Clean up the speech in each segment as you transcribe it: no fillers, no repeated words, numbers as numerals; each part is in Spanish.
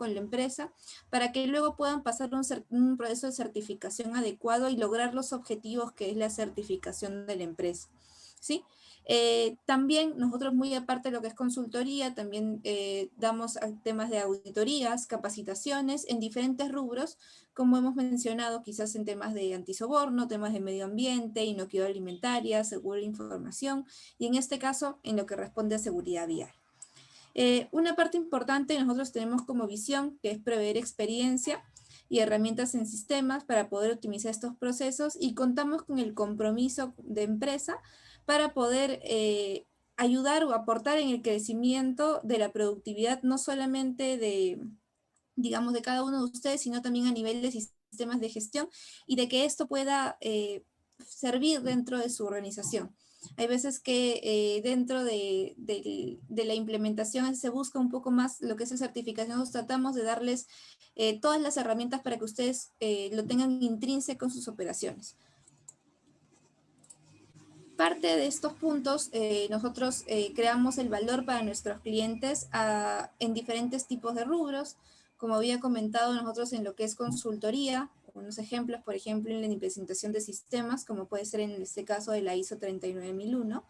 con la empresa, para que luego puedan pasar un proceso de certificación adecuado y lograr los objetivos que es la certificación de la empresa, ¿sí? También nosotros, muy aparte de lo que es consultoría, también damos temas de auditorías, capacitaciones en diferentes rubros, como hemos mencionado, quizás en temas de antisoborno, temas de medio ambiente, inocuidad alimentaria, seguro de información, y en este caso, en lo que responde a seguridad vial. Una parte importante nosotros tenemos como visión, que es proveer experiencia y herramientas en sistemas para poder optimizar estos procesos, y contamos con el compromiso de empresa para poder ayudar o aportar en el crecimiento de la productividad, no solamente de, digamos, de cada uno de ustedes, sino también a nivel de sistemas de gestión, y de que esto pueda servir dentro de su organización. Hay veces que dentro de la implementación se busca un poco más lo que es la certificación. Nos tratamos de darles todas las herramientas para que ustedes lo tengan intrínseco en sus operaciones. Parte de estos puntos, nosotros creamos el valor para nuestros clientes en diferentes tipos de rubros. Como había comentado, nosotros en lo que es consultoría, unos ejemplos, por ejemplo, en la implementación de sistemas, como puede ser en este caso de la ISO 39001,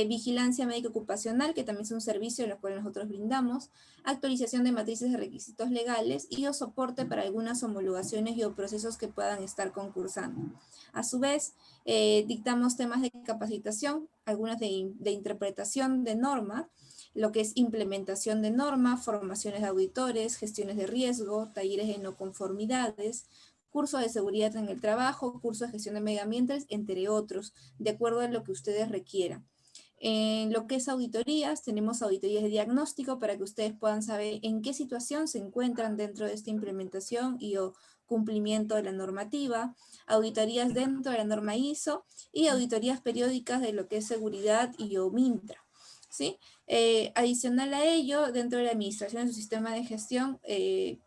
vigilancia médica ocupacional, que también es un servicio en el cual nosotros brindamos, actualización de matrices de requisitos legales y o soporte para algunas homologaciones y o procesos que puedan estar concursando. A su vez, dictamos temas de capacitación, algunas de interpretación de norma, lo que es implementación de norma, formaciones de auditores, gestiones de riesgo, talleres de no conformidades, curso de seguridad en el trabajo, curso de gestión de medio ambiente, entre otros, de acuerdo a lo que ustedes requieran. En lo que es auditorías, tenemos auditorías de diagnóstico para que ustedes puedan saber en qué situación se encuentran dentro de esta implementación y o cumplimiento de la normativa, auditorías dentro de la norma ISO y auditorías periódicas de lo que es seguridad y o MINTRA, ¿sí? Adicional a ello, dentro de la administración de su sistema de gestión,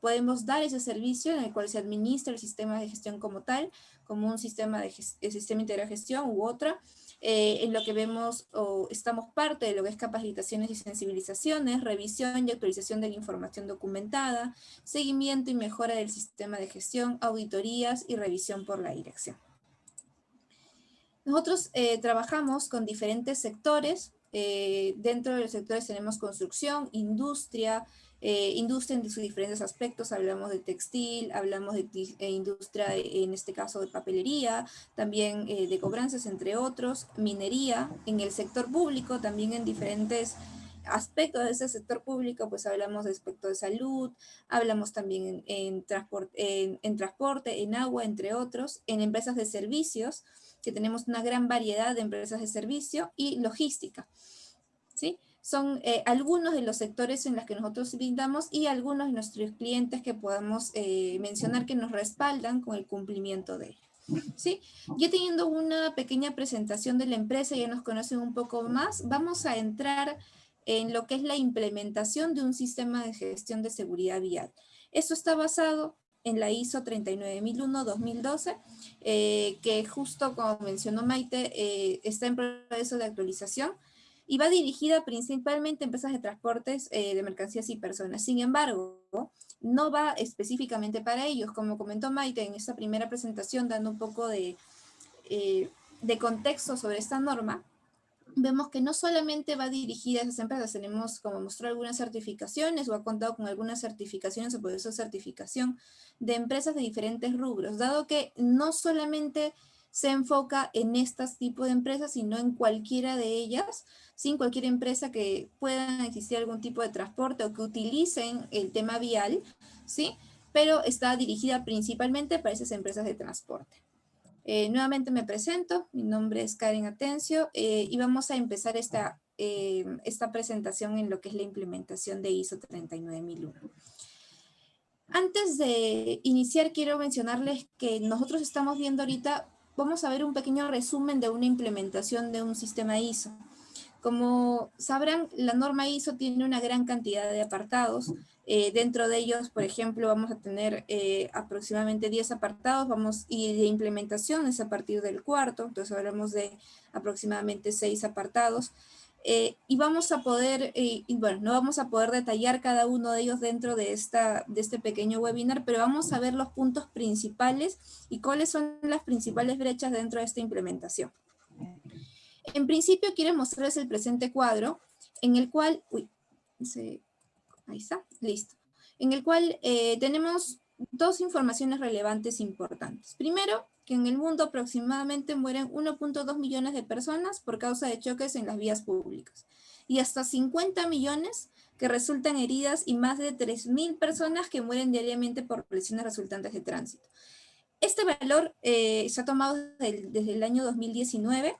podemos dar ese servicio en el cual se administra el sistema de gestión como tal, como un sistema sistema integral de gestión u otra, en lo que vemos o estamos parte de lo que es capacitaciones y sensibilizaciones, revisión y actualización de la información documentada, seguimiento y mejora del sistema de gestión, auditorías y revisión por la dirección. Nosotros trabajamos con diferentes sectores. Dentro de los sectores tenemos construcción, industria, industria en sus diferentes aspectos. Hablamos de textil, hablamos de industria, en este caso de papelería, también de cobranzas, entre otros, minería. En el sector público también en diferentes aspectos de ese sector público, pues hablamos de aspectos de salud, hablamos también en transporte, en agua, entre otros, en empresas de servicios, que tenemos una gran variedad de empresas de servicio, y logística, ¿sí? Son algunos de los sectores en los que nosotros brindamos y algunos de nuestros clientes que podamos mencionar que nos respaldan con el cumplimiento de ello, ¿sí? Ya teniendo una pequeña presentación de la empresa, ya nos conocen un poco más, vamos a entrar en lo que es la implementación de un sistema de gestión de seguridad vial. Esto está basado en la ISO 39001-2012, que justo como mencionó Maite, está en proceso de actualización y va dirigida principalmente a empresas de transportes de mercancías y personas. Sin embargo, no va específicamente para ellos. Como comentó Maite en esta primera presentación, dando un poco de contexto sobre esta norma, vemos que no solamente va dirigida a esas empresas. Tenemos, como mostró, algunas certificaciones o ha contado con algunas certificaciones o procesos de certificación de empresas de diferentes rubros, dado que no solamente se enfoca en estos tipos de empresas, sino en cualquiera de ellas, sin cualquier empresa que pueda existir algún tipo de transporte o que utilicen el tema vial, ¿sí? Pero está dirigida principalmente para esas empresas de transporte. Nuevamente me presento, mi nombre es Karen Atencio y vamos a empezar esta presentación en lo que es la implementación de ISO 39001. Antes de iniciar, quiero mencionarles que nosotros estamos viendo ahorita, vamos a ver un pequeño resumen de una implementación de un sistema ISO. Como sabrán, la norma ISO tiene una gran cantidad de apartados. Dentro de ellos, por ejemplo, vamos a tener aproximadamente 10 apartados, y de implementación es a partir del cuarto, entonces hablamos de aproximadamente 6 apartados. y vamos a poder, y bueno, no vamos a poder detallar cada uno de ellos dentro de este pequeño webinar, pero vamos a ver los puntos principales y cuáles son las principales brechas dentro de esta implementación. En principio quiero mostrarles el presente cuadro, en el cual, ahí está, listo. En el cual tenemos dos informaciones relevantes importantes. Primero, que en el mundo aproximadamente mueren 1.2 millones de personas por causa de choques en las vías públicas y hasta 50 millones que resultan heridas y más de 3.000 personas que mueren diariamente por lesiones resultantes de tránsito. Este valor se ha tomado desde el año 2019,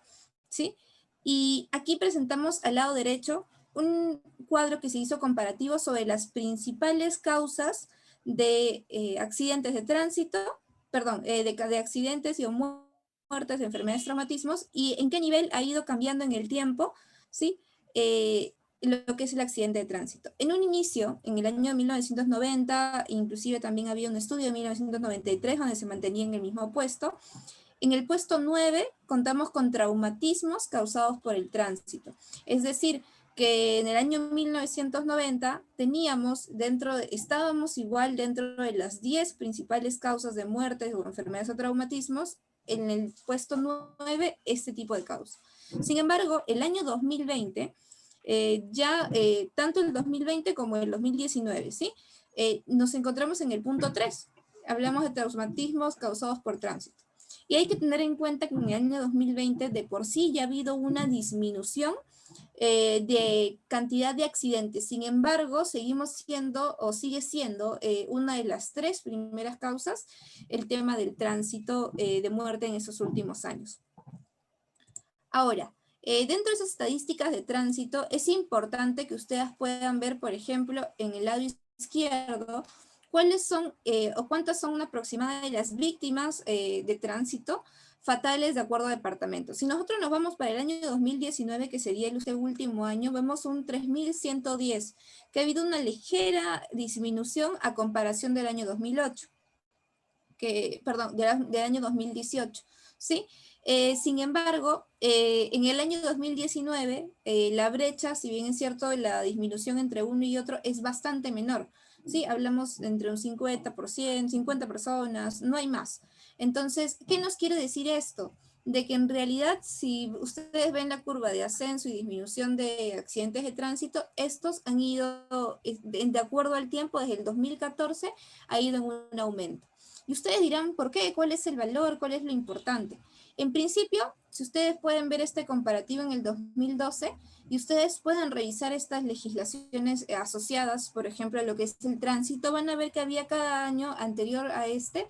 ¿sí? Y aquí presentamos al lado derecho un cuadro que se hizo comparativo sobre las principales causas de accidentes de tránsito, perdón, de accidentes y muertes, de enfermedades, traumatismos, y en qué nivel ha ido cambiando en el tiempo, ¿sí? Lo que es el accidente de tránsito. En un inicio, en el año 1990, inclusive también había un estudio de 1993 donde se mantenía en el mismo puesto. En el puesto 9 contamos con traumatismos causados por el tránsito. Es decir, que en el año 1990 estábamos igual dentro de las 10 principales causas de muertes o enfermedades o traumatismos, en el puesto 9 este tipo de causas. Sin embargo, el año 2020, tanto el 2020 como el 2019, ¿sí? Nos encontramos en el punto 3. Hablamos de traumatismos causados por tránsito. Y hay que tener en cuenta que en el año 2020 de por sí ya ha habido una disminución de cantidad de accidentes. Sin embargo, seguimos siendo o sigue siendo una de las 3 primeras causas el tema del tránsito de muerte en esos últimos años. Ahora, dentro de esas estadísticas de tránsito es importante que ustedes puedan ver, por ejemplo, en el lado izquierdo, cuáles son o cuántas son una aproximada de las víctimas de tránsito fatales de acuerdo a departamento. Si nosotros nos vamos para el año 2019, que sería el último año, vemos un 3.110, que ha habido una ligera disminución a comparación del año 2008, perdón, del año 2018, ¿sí? Sin embargo, en el año 2019, la brecha, si bien es cierto, la disminución entre uno y otro es bastante menor, ¿sí? Hablamos entre un 50%, 50 personas, no hay más. Entonces, ¿qué nos quiere decir esto? De que en realidad, si ustedes ven la curva de ascenso y disminución de accidentes de tránsito, estos han ido, de acuerdo al tiempo, desde el 2014, ha ido en un aumento. Y ustedes dirán, ¿por qué? ¿Cuál es el valor? ¿Cuál es lo importante? En principio, si ustedes pueden ver este comparativo en el 2012, y ustedes pueden revisar estas legislaciones asociadas, por ejemplo, a lo que es el tránsito, van a ver que había cada año anterior a este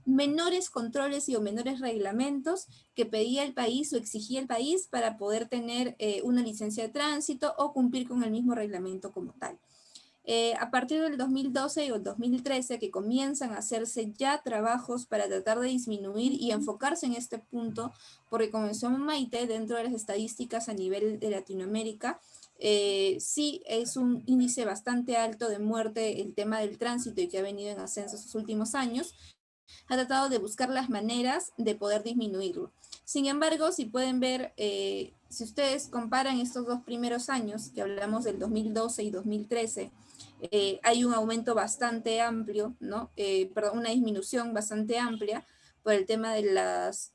menores controles y o menores reglamentos que pedía el país o exigía el país para poder tener una licencia de tránsito o cumplir con el mismo reglamento como tal. A partir del 2012 o el 2013 que comienzan a hacerse ya trabajos para tratar de disminuir y enfocarse en este punto, porque como mencionó Maite, dentro de las estadísticas a nivel de Latinoamérica, sí es un índice bastante alto de muerte el tema del tránsito y que ha venido en ascenso estos últimos años, ha tratado de buscar las maneras de poder disminuirlo. Sin embargo, si pueden ver, si ustedes comparan estos dos primeros años, que hablamos del 2012 y 2013, hay un aumento bastante amplio, ¿no? Perdón, una disminución bastante amplia por el tema de las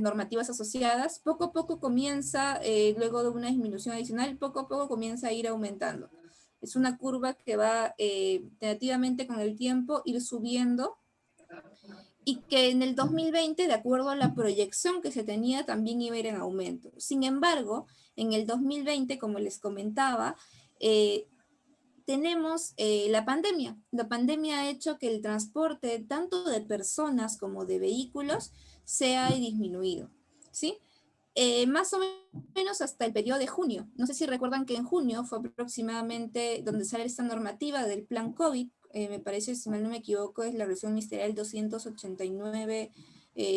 normativas asociadas. Poco a poco comienza, luego de una disminución adicional, poco a poco comienza a ir aumentando. Es una curva que va tentativamente con el tiempo ir subiendo, y que en el 2020, de acuerdo a la proyección que se tenía, también iba a ir en aumento. Sin embargo, en el 2020, como les comentaba, tenemos la pandemia. La pandemia ha hecho que el transporte, tanto de personas como de vehículos, se ha disminuido, ¿sí? Más o menos hasta el periodo de junio. No sé si recuerdan que en junio fue aproximadamente donde sale esta normativa del plan COVID, me parece, si mal no me equivoco, es la resolución ministerial 289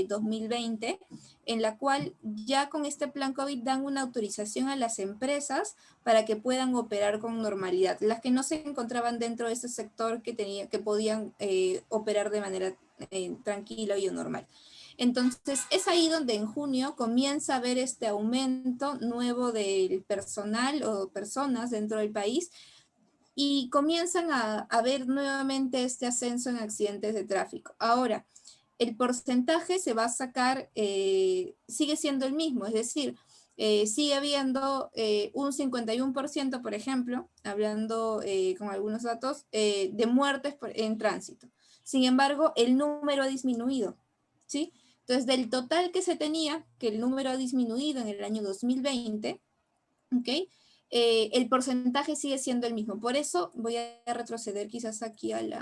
2020, en la cual ya con este plan COVID dan una autorización a las empresas para que puedan operar con normalidad. Las que no se encontraban dentro de ese sector que podían operar de manera tranquila y normal. Entonces, es ahí donde en junio comienza a haber este aumento nuevo del personal o personas dentro del país y comienzan a ver nuevamente este ascenso en accidentes de tráfico. Ahora, el porcentaje se va a sacar, sigue siendo el mismo, es decir, sigue habiendo un 51%, por ejemplo, hablando con algunos datos, de muertes en tránsito. Sin embargo, el número ha disminuido, ¿sí? Entonces, del total que se tenía, que el número ha disminuido en el año 2020, ¿ok? El porcentaje sigue siendo el mismo. Por eso voy a retroceder quizás aquí al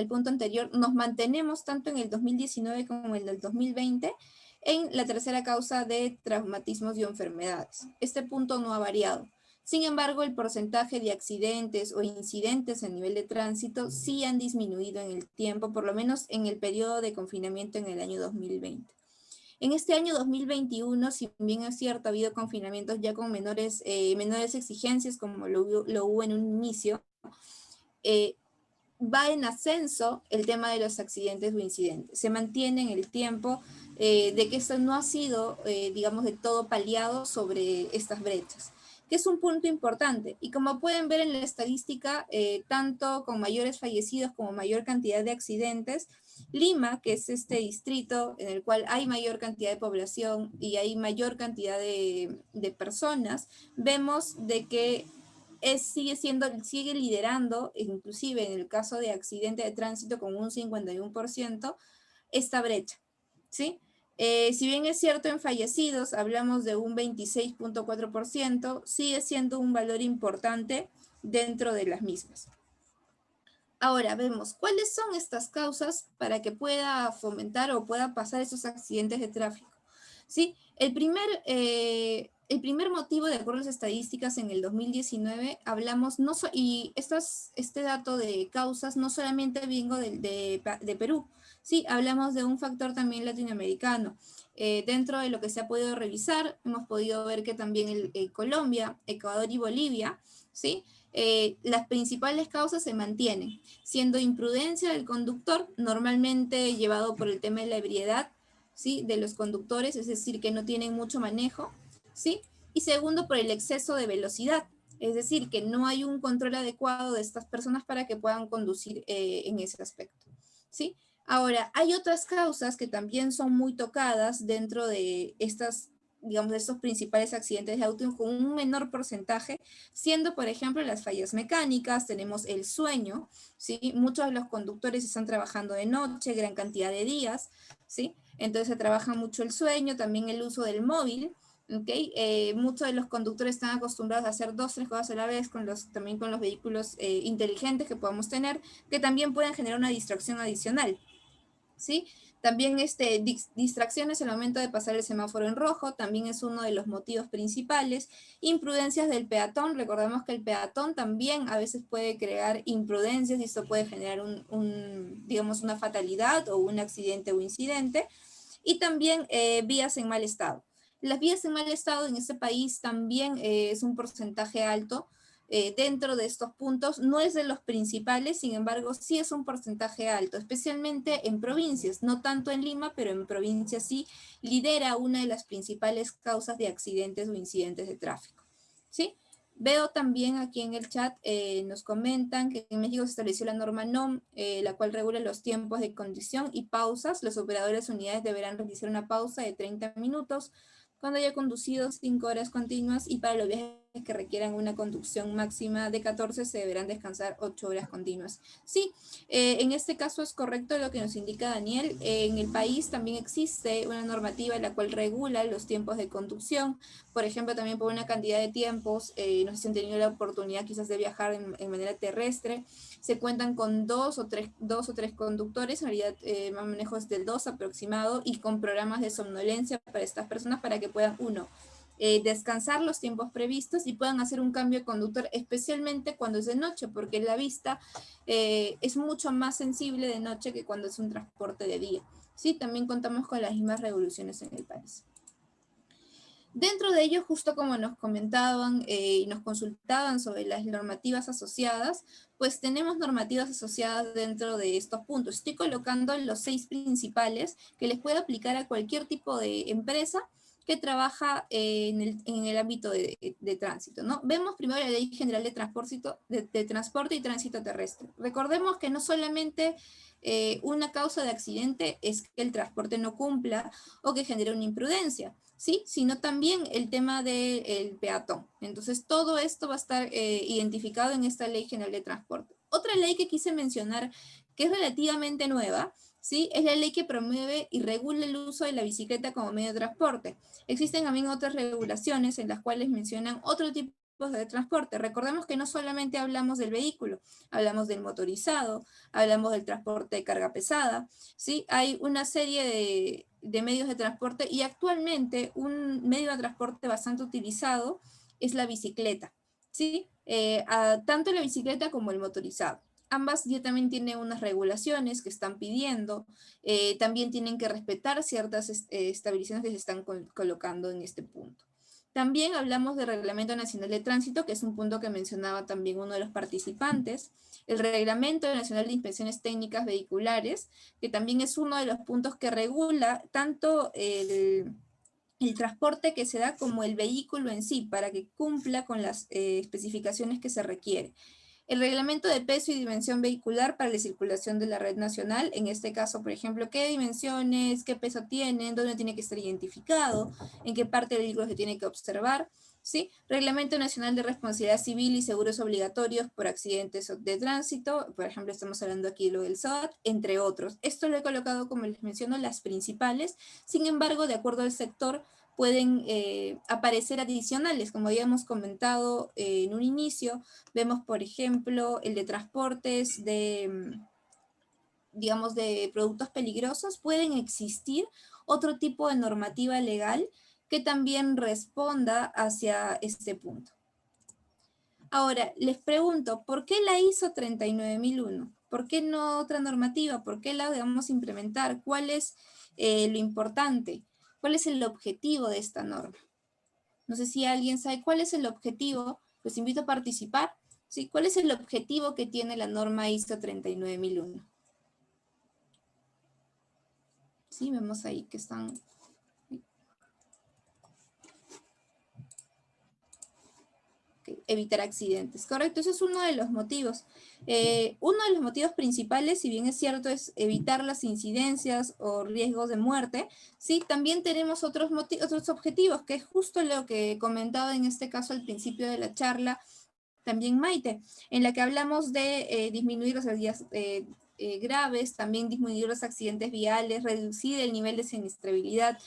punto anterior. Nos mantenemos tanto en el 2019 como en el 2020 en la tercera causa de traumatismos y enfermedades. Este punto no ha variado. Sin embargo, el porcentaje de accidentes o incidentes a nivel de tránsito sí han disminuido en el tiempo, por lo menos en el periodo de confinamiento en el año 2020. En este año 2021, si bien es cierto, ha habido confinamientos ya con menores exigencias, como lo hubo en un inicio, va en ascenso el tema de los accidentes o incidentes. Se mantiene en el tiempo de que esto no ha sido, digamos, de todo paliado sobre estas brechas, que es un punto importante. Y como pueden ver en la estadística, tanto con mayores fallecidos como mayor cantidad de accidentes, Lima, que es este distrito en el cual hay mayor cantidad de población y hay mayor cantidad de personas, vemos de que sigue liderando, inclusive en el caso de accidente de tránsito con un 51%, esta brecha, ¿sí? Si bien es cierto en fallecidos, hablamos de un 26.4%, sigue siendo un valor importante dentro de las mismas. Ahora vemos cuáles son estas causas para que pueda fomentar o pueda pasar esos accidentes de tráfico. ¿Sí? El primer motivo, de acuerdo a las estadísticas, en el 2019 hablamos, y este dato de causas no solamente vengo de Perú, ¿sí? Hablamos de un factor también latinoamericano. Dentro de lo que se ha podido revisar, hemos podido ver que también Colombia, Ecuador y Bolivia, ¿sí? Las principales causas se mantienen, siendo imprudencia del conductor, normalmente llevado por el tema de la ebriedad, ¿sí? De los conductores, es decir, que no tienen mucho manejo, ¿sí? Y segundo, por el exceso de velocidad, es decir, que no hay un control adecuado de estas personas para que puedan conducir en ese aspecto, ¿sí? Ahora, hay otras causas que también son muy tocadas dentro de estas, digamos, de estos principales accidentes de auto con un menor porcentaje, siendo, por ejemplo, las fallas mecánicas, tenemos el sueño, ¿sí? Muchos de los conductores están trabajando de noche, gran cantidad de días, ¿sí? Entonces se trabaja mucho el sueño, también el uso del móvil, ¿ok? Muchos de los conductores están acostumbrados a hacer 2, 3 cosas a la vez, también con los vehículos inteligentes que podamos tener, que también pueden generar una distracción adicional, ¿sí? También distracciones en el momento de pasar el semáforo en rojo, también es uno de los motivos principales. Imprudencias del peatón, recordemos que el peatón también a veces puede crear imprudencias y esto puede generar digamos, una fatalidad o un accidente o incidente. Y también vías en mal estado. Las vías en mal estado en este país también es un porcentaje alto. Dentro de estos puntos, no es de los principales, sin embargo, sí es un porcentaje alto, especialmente en provincias, no tanto en Lima, pero en provincias sí lidera una de las principales causas de accidentes o incidentes de tráfico, ¿sí? Veo también aquí en el chat, nos comentan que en México se estableció la norma NOM, la cual regula los tiempos de conducción y pausas. Los operadores de unidades deberán realizar una pausa de 30 minutos cuando haya conducido 5 horas continuas, y para los viajes que requieran una conducción máxima de 14 se deberán descansar 8 horas continuas. Sí, en este caso es correcto lo que nos indica Daniel. En el país también existe una normativa en la cual regula los tiempos de conducción. Por ejemplo, también por una cantidad de tiempos, no sé si han tenido la oportunidad quizás de viajar en manera terrestre, se cuentan con dos o tres conductores, en realidad más manejo es del 2 aproximado, y con programas de somnolencia para estas personas para que puedan, descansar los tiempos previstos y puedan hacer un cambio de conductor, especialmente cuando es de noche, porque la vista es mucho más sensible de noche que cuando es un transporte de día. Sí, también contamos con las mismas revoluciones en el país. Dentro de ello, justo como nos comentaban y nos consultaban sobre las normativas asociadas, pues tenemos normativas asociadas dentro de estos puntos. Estoy colocando los 6 principales que les puede aplicar a cualquier tipo de empresa que trabaja en el ámbito de tránsito, ¿no? Vemos primero la Ley General de Transporte y Tránsito Terrestre. Recordemos que no solamente una causa de accidente es que el transporte no cumpla o que genere una imprudencia, ¿sí? Sino también el tema del peatón. Entonces, todo esto va a estar identificado en esta Ley General de Transporte. Otra ley que quise mencionar, que es relativamente nueva, ¿sí? Es la ley que promueve y regula el uso de la bicicleta como medio de transporte. Existen también otras regulaciones en las cuales mencionan otro tipo de transporte. Recordemos que no solamente hablamos del vehículo, hablamos del motorizado, hablamos del transporte de carga pesada, ¿sí? Hay una serie de medios de transporte y actualmente un medio de transporte bastante utilizado es la bicicleta, ¿sí? Tanto la bicicleta como el motorizado. Ambas ya también tienen unas regulaciones que están pidiendo, también tienen que respetar ciertas estabilizaciones que se están colocando en este punto. También hablamos del Reglamento Nacional de Tránsito, que es un punto que mencionaba también uno de los participantes, el Reglamento Nacional de Inspecciones Técnicas Vehiculares, que también es uno de los puntos que regula tanto el transporte que se da como el vehículo en sí, para que cumpla con las especificaciones que se requiere. El reglamento de peso y dimensión vehicular para la circulación de la red nacional, en este caso, por ejemplo, qué dimensiones, qué peso tienen, dónde tiene que estar identificado, en qué parte del vehículo se tiene que observar, ¿sí? Reglamento Nacional de Responsabilidad Civil y Seguros Obligatorios por accidentes de tránsito, por ejemplo, estamos hablando aquí lo del SOAT, entre otros. Esto lo he colocado, como les menciono, las principales, sin embargo, de acuerdo al sector, pueden aparecer adicionales, como habíamos comentado en un inicio. Vemos, por ejemplo, el de transportes digamos, de productos peligrosos. Pueden existir otro tipo de normativa legal que también responda hacia este punto. Ahora, les pregunto, ¿por qué la ISO 39001? ¿Por qué no otra normativa? ¿Por qué la debemos implementar? ¿Cuál es lo importante? ¿Cuál es el objetivo de esta norma? No sé si alguien sabe cuál es el objetivo, los invito a participar. ¿Sí? ¿Cuál es el objetivo que tiene la norma ISO 39001? Sí, vemos ahí que están... Okay. Evitar accidentes, correcto, ese es uno de los motivos. Uno de los motivos principales, si bien es cierto, es evitar las incidencias o riesgos de muerte, sí, también tenemos otros objetivos, que es justo lo que comentaba en este caso al principio de la charla, también Maite, en la que hablamos de disminuir los días graves, también disminuir los accidentes viales, reducir el nivel de siniestrabilidad.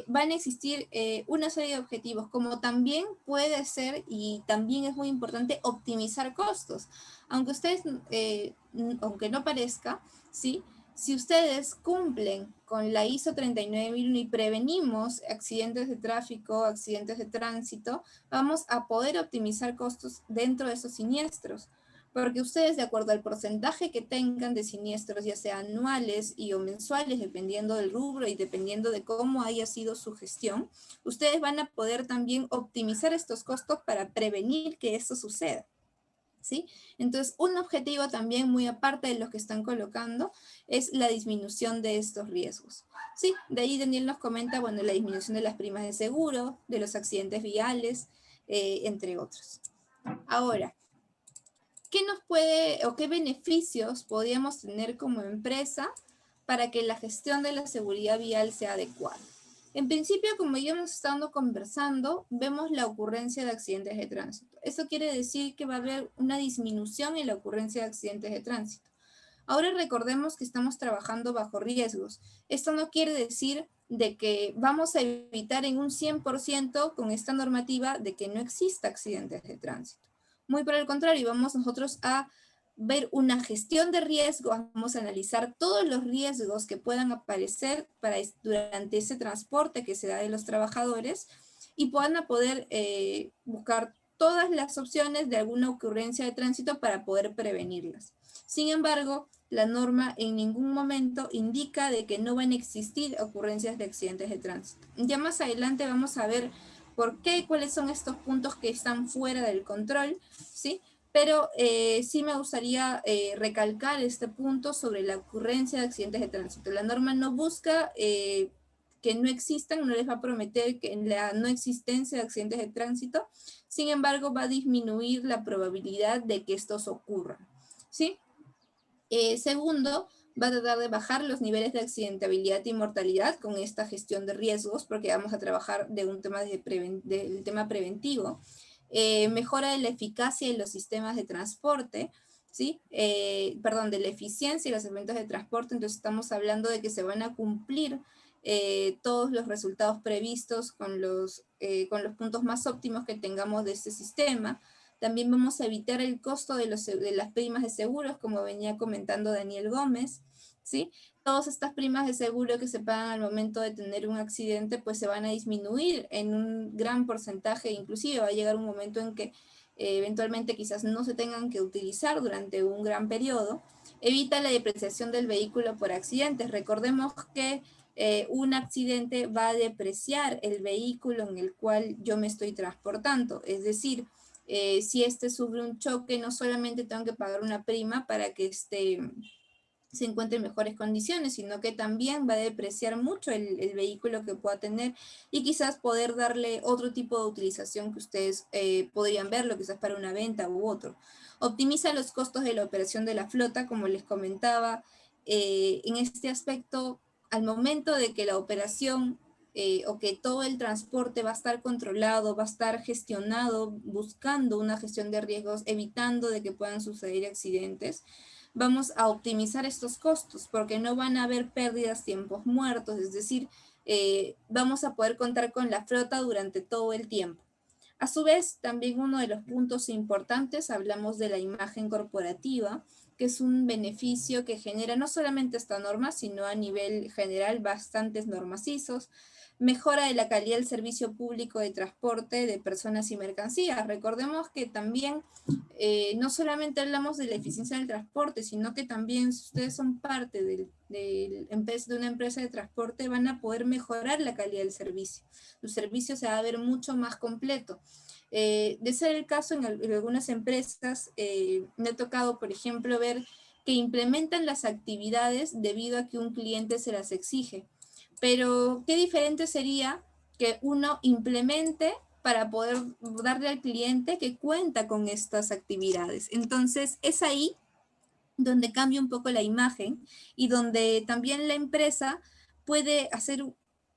Van a existir una serie de objetivos, como también puede ser, y también es muy importante, optimizar costos. Aunque ustedes, aunque no parezca, ¿sí? Si ustedes cumplen con la ISO 39001 y prevenimos accidentes de tráfico, accidentes de tránsito, vamos a poder optimizar costos dentro de esos siniestros. Porque ustedes, de acuerdo al porcentaje que tengan de siniestros, ya sea anuales y o mensuales, dependiendo del rubro y dependiendo de cómo haya sido su gestión, ustedes van a poder también optimizar estos costos para prevenir que esto suceda. ¿Sí? Entonces, un objetivo también muy aparte de los que están colocando es la disminución de estos riesgos. Sí, de ahí Daniel nos comenta, bueno, la disminución de las primas de seguro, de los accidentes viales, entre otros. Ahora, ¿qué nos puede o qué beneficios podríamos tener como empresa para que la gestión de la seguridad vial sea adecuada? En principio, como ya hemos estado conversando, vemos la ocurrencia de accidentes de tránsito. Eso quiere decir que va a haber una disminución en la ocurrencia de accidentes de tránsito. Ahora recordemos que estamos trabajando bajo riesgos. Esto no quiere decir de que vamos a evitar en un 100% con esta normativa de que no exista accidentes de tránsito. Muy por el contrario, vamos nosotros a ver una gestión de riesgos, vamos a analizar todos los riesgos que puedan aparecer durante ese transporte que se da de los trabajadores y puedan poder buscar todas las opciones de alguna ocurrencia de tránsito para poder prevenirlas. Sin embargo, la norma en ningún momento indica de que no van a existir ocurrencias de accidentes de tránsito. Ya más adelante vamos a ver por qué, cuáles son estos puntos que están fuera del control, ¿sí? Pero sí me gustaría recalcar este punto sobre la ocurrencia de accidentes de tránsito. La norma no busca que no existan, no les va a prometer que la no existencia de accidentes de tránsito, sin embargo va a disminuir la probabilidad de que estos ocurran, ¿sí? Segundo, va a tratar de bajar los niveles de accidentabilidad y mortalidad con esta gestión de riesgos, porque vamos a trabajar de un tema del tema preventivo. Mejora de la eficacia de los sistemas de transporte, ¿sí? Perdón, de la eficiencia y los elementos de transporte. Entonces estamos hablando de que se van a cumplir todos los resultados previstos con los puntos más óptimos que tengamos de este sistema. También vamos a evitar el costo de las primas de seguros, como venía comentando Daniel Gómez, ¿sí? Todas estas primas de seguro que se pagan al momento de tener un accidente, pues se van a disminuir en un gran porcentaje, inclusive va a llegar un momento en que eventualmente quizás no se tengan que utilizar durante un gran periodo. Evita la depreciación del vehículo por accidentes. Recordemos que un accidente va a depreciar el vehículo en el cual yo me estoy transportando, es decir, si este sufre un choque, no solamente tengo que pagar una prima para que se encuentre en mejores condiciones, sino que también va a depreciar mucho el vehículo que pueda tener y quizás poder darle otro tipo de utilización que ustedes podrían verlo, quizás para una venta u otro. Optimiza los costos de la operación de la flota, como les comentaba, en este aspecto, al momento de que la operación o que todo el transporte va a estar controlado, va a estar gestionado, buscando una gestión de riesgos, evitando de que puedan suceder accidentes, vamos a optimizar estos costos porque no van a haber pérdidas, tiempos muertos, es decir, vamos a poder contar con la flota durante todo el tiempo. A su vez, también uno de los puntos importantes, hablamos de la imagen corporativa, que es un beneficio que genera no solamente esta norma, sino a nivel general bastantes normas ISO, mejora de la calidad del servicio público de transporte de personas y mercancías. Recordemos que también no solamente hablamos de la eficiencia del transporte, sino que también si ustedes son parte de una empresa de transporte van a poder mejorar la calidad del servicio. Su servicio se va a ver mucho más completo. De ser el caso en algunas empresas, me ha tocado, por ejemplo, ver que implementan las actividades debido a que un cliente se las exige. Pero qué diferente sería que uno implemente para poder darle al cliente que cuenta con estas actividades. Entonces, es ahí donde cambia un poco la imagen y donde también la empresa puede hacer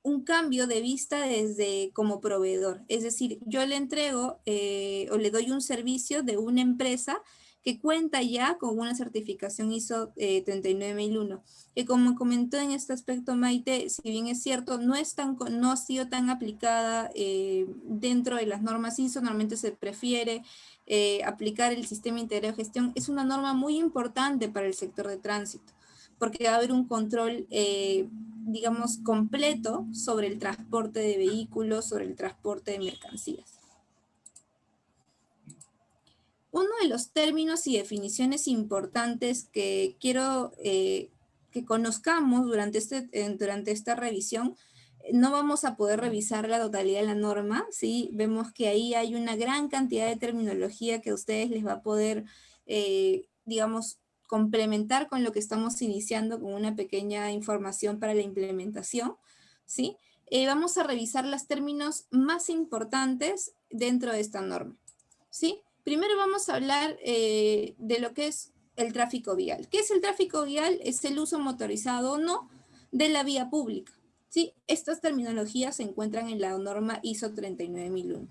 un cambio de vista desde como proveedor. Es decir, yo le entrego o le doy un servicio de una empresa que cuenta ya con una certificación ISO 39001, que como comentó en este aspecto Maite, si bien es cierto, no ha sido tan aplicada dentro de las normas ISO, normalmente se prefiere aplicar el sistema integrado de gestión. Es una norma muy importante para el sector de tránsito, porque va a haber un control, digamos, completo sobre el transporte de vehículos, sobre el transporte de mercancías. Uno de los términos y definiciones importantes que quiero que conozcamos durante esta revisión, no vamos a poder revisar la totalidad de la norma, ¿sí? Vemos que ahí hay una gran cantidad de terminología que a ustedes les va a poder, digamos, complementar con lo que estamos iniciando con una pequeña información para la implementación, ¿sí? Vamos a revisar los términos más importantes dentro de esta norma, ¿sí? Primero vamos a hablar de lo que es el tráfico vial. ¿Qué es el tráfico vial? Es el uso motorizado o no de la vía pública. ¿Sí? Estas terminologías se encuentran en la norma ISO 39001.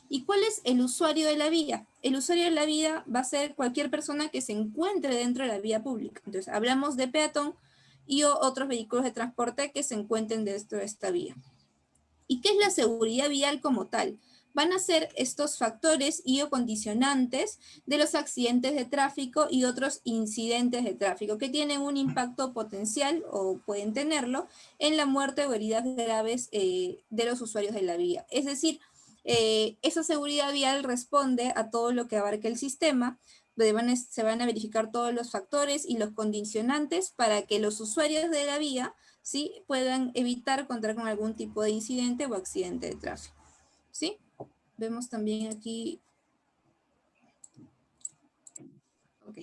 ¿Y cuál es el usuario de la vía? El usuario de la vía va a ser cualquier persona que se encuentre dentro de la vía pública. Entonces, hablamos de peatón y otros vehículos de transporte que se encuentren dentro de esta vía. ¿Y qué es la seguridad vial como tal? Van a ser estos factores y o condicionantes de los accidentes de tráfico y otros incidentes de tráfico que tienen un impacto potencial o pueden tenerlo en la muerte o heridas graves de los usuarios de la vía. Es decir, esa seguridad vial responde a todo lo que abarca el sistema, donde se van a verificar todos los factores y los condicionantes para que los usuarios de la vía, ¿sí?, puedan evitar contar con algún tipo de incidente o accidente de tráfico. ¿sí? Vemos también aquí. Ok.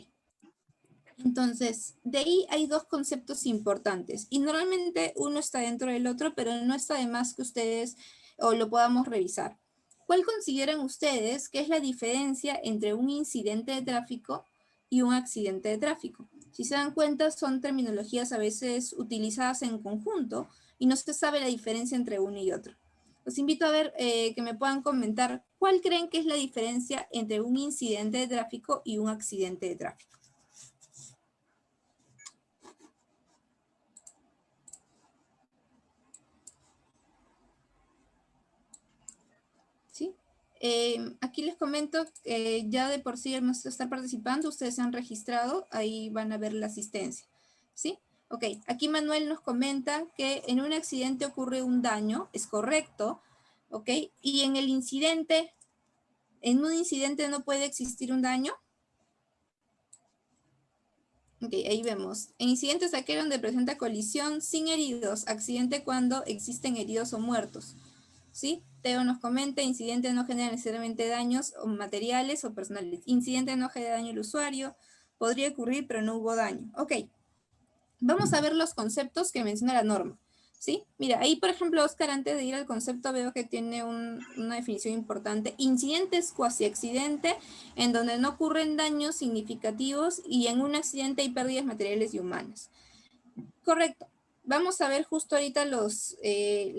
Entonces, de ahí hay dos conceptos importantes y normalmente uno está dentro del otro, pero no está de más que ustedes o lo podamos revisar. ¿Cuál consideran ustedes que es la diferencia entre un incidente de tráfico y un accidente de tráfico? Si se dan cuenta, son terminologías a veces utilizadas en conjunto y no se sabe la diferencia entre uno y otro. Los invito a ver que me puedan comentar cuál creen que es la diferencia entre un incidente de tráfico y un accidente de tráfico. ¿Sí? Aquí les comento, ya de por sí hemos estar participando, ustedes se han registrado, ahí van a ver la asistencia, ¿sí? Ok, aquí Manuel nos comenta que en un accidente ocurre un daño, es correcto, ¿ok? Y en el incidente, en un incidente no puede existir un daño. Ok, ahí vemos. En incidente es aquel donde presenta colisión sin heridos, accidente cuando existen heridos o muertos. ¿Sí? Teo nos comenta, incidente no genera necesariamente daños o materiales o personales. Incidente no genera daño al usuario, podría ocurrir pero no hubo daño. Ok, vamos a ver los conceptos que menciona la norma. ¿Sí? Mira, ahí por ejemplo, Oscar, antes de ir al concepto, veo que tiene una definición importante. Incidente es cuasi accidente en donde no ocurren daños significativos y en un accidente hay pérdidas materiales y humanas. Correcto. Vamos a ver justo ahorita las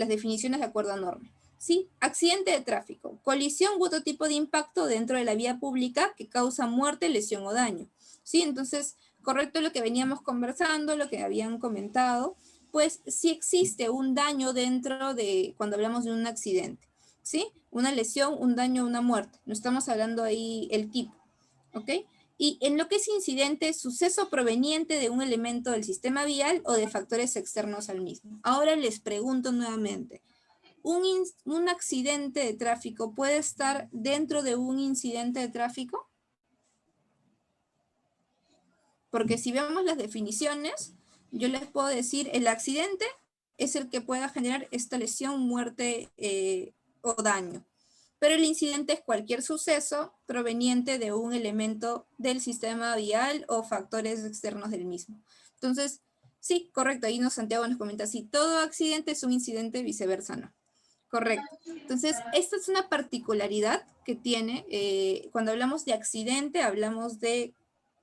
definiciones de acuerdo a norma. ¿Sí? Accidente de tráfico, colisión u otro tipo de impacto dentro de la vía pública que causa muerte, lesión o daño. ¿Sí? Entonces, correcto lo que veníamos conversando, lo que habían comentado, pues sí existe un daño dentro de, cuando hablamos de un accidente. ¿Sí? Una lesión, un daño, una muerte. No estamos hablando ahí el tipo. ¿Ok? Y en lo que es incidente, suceso proveniente de un elemento del sistema vial o de factores externos al mismo. Ahora les pregunto nuevamente, ¿un accidente de tráfico puede estar dentro de un incidente de tráfico? Porque si vemos las definiciones, yo les puedo decir, el accidente es el que pueda generar esta lesión, muerte o daño. Pero el incidente es cualquier suceso proveniente de un elemento del sistema vial o factores externos del mismo. Entonces, sí, correcto, ahí Santiago nos comenta, si todo accidente es un incidente, viceversa no. Correcto. Entonces, esta es una particularidad que tiene, cuando hablamos de accidente, hablamos de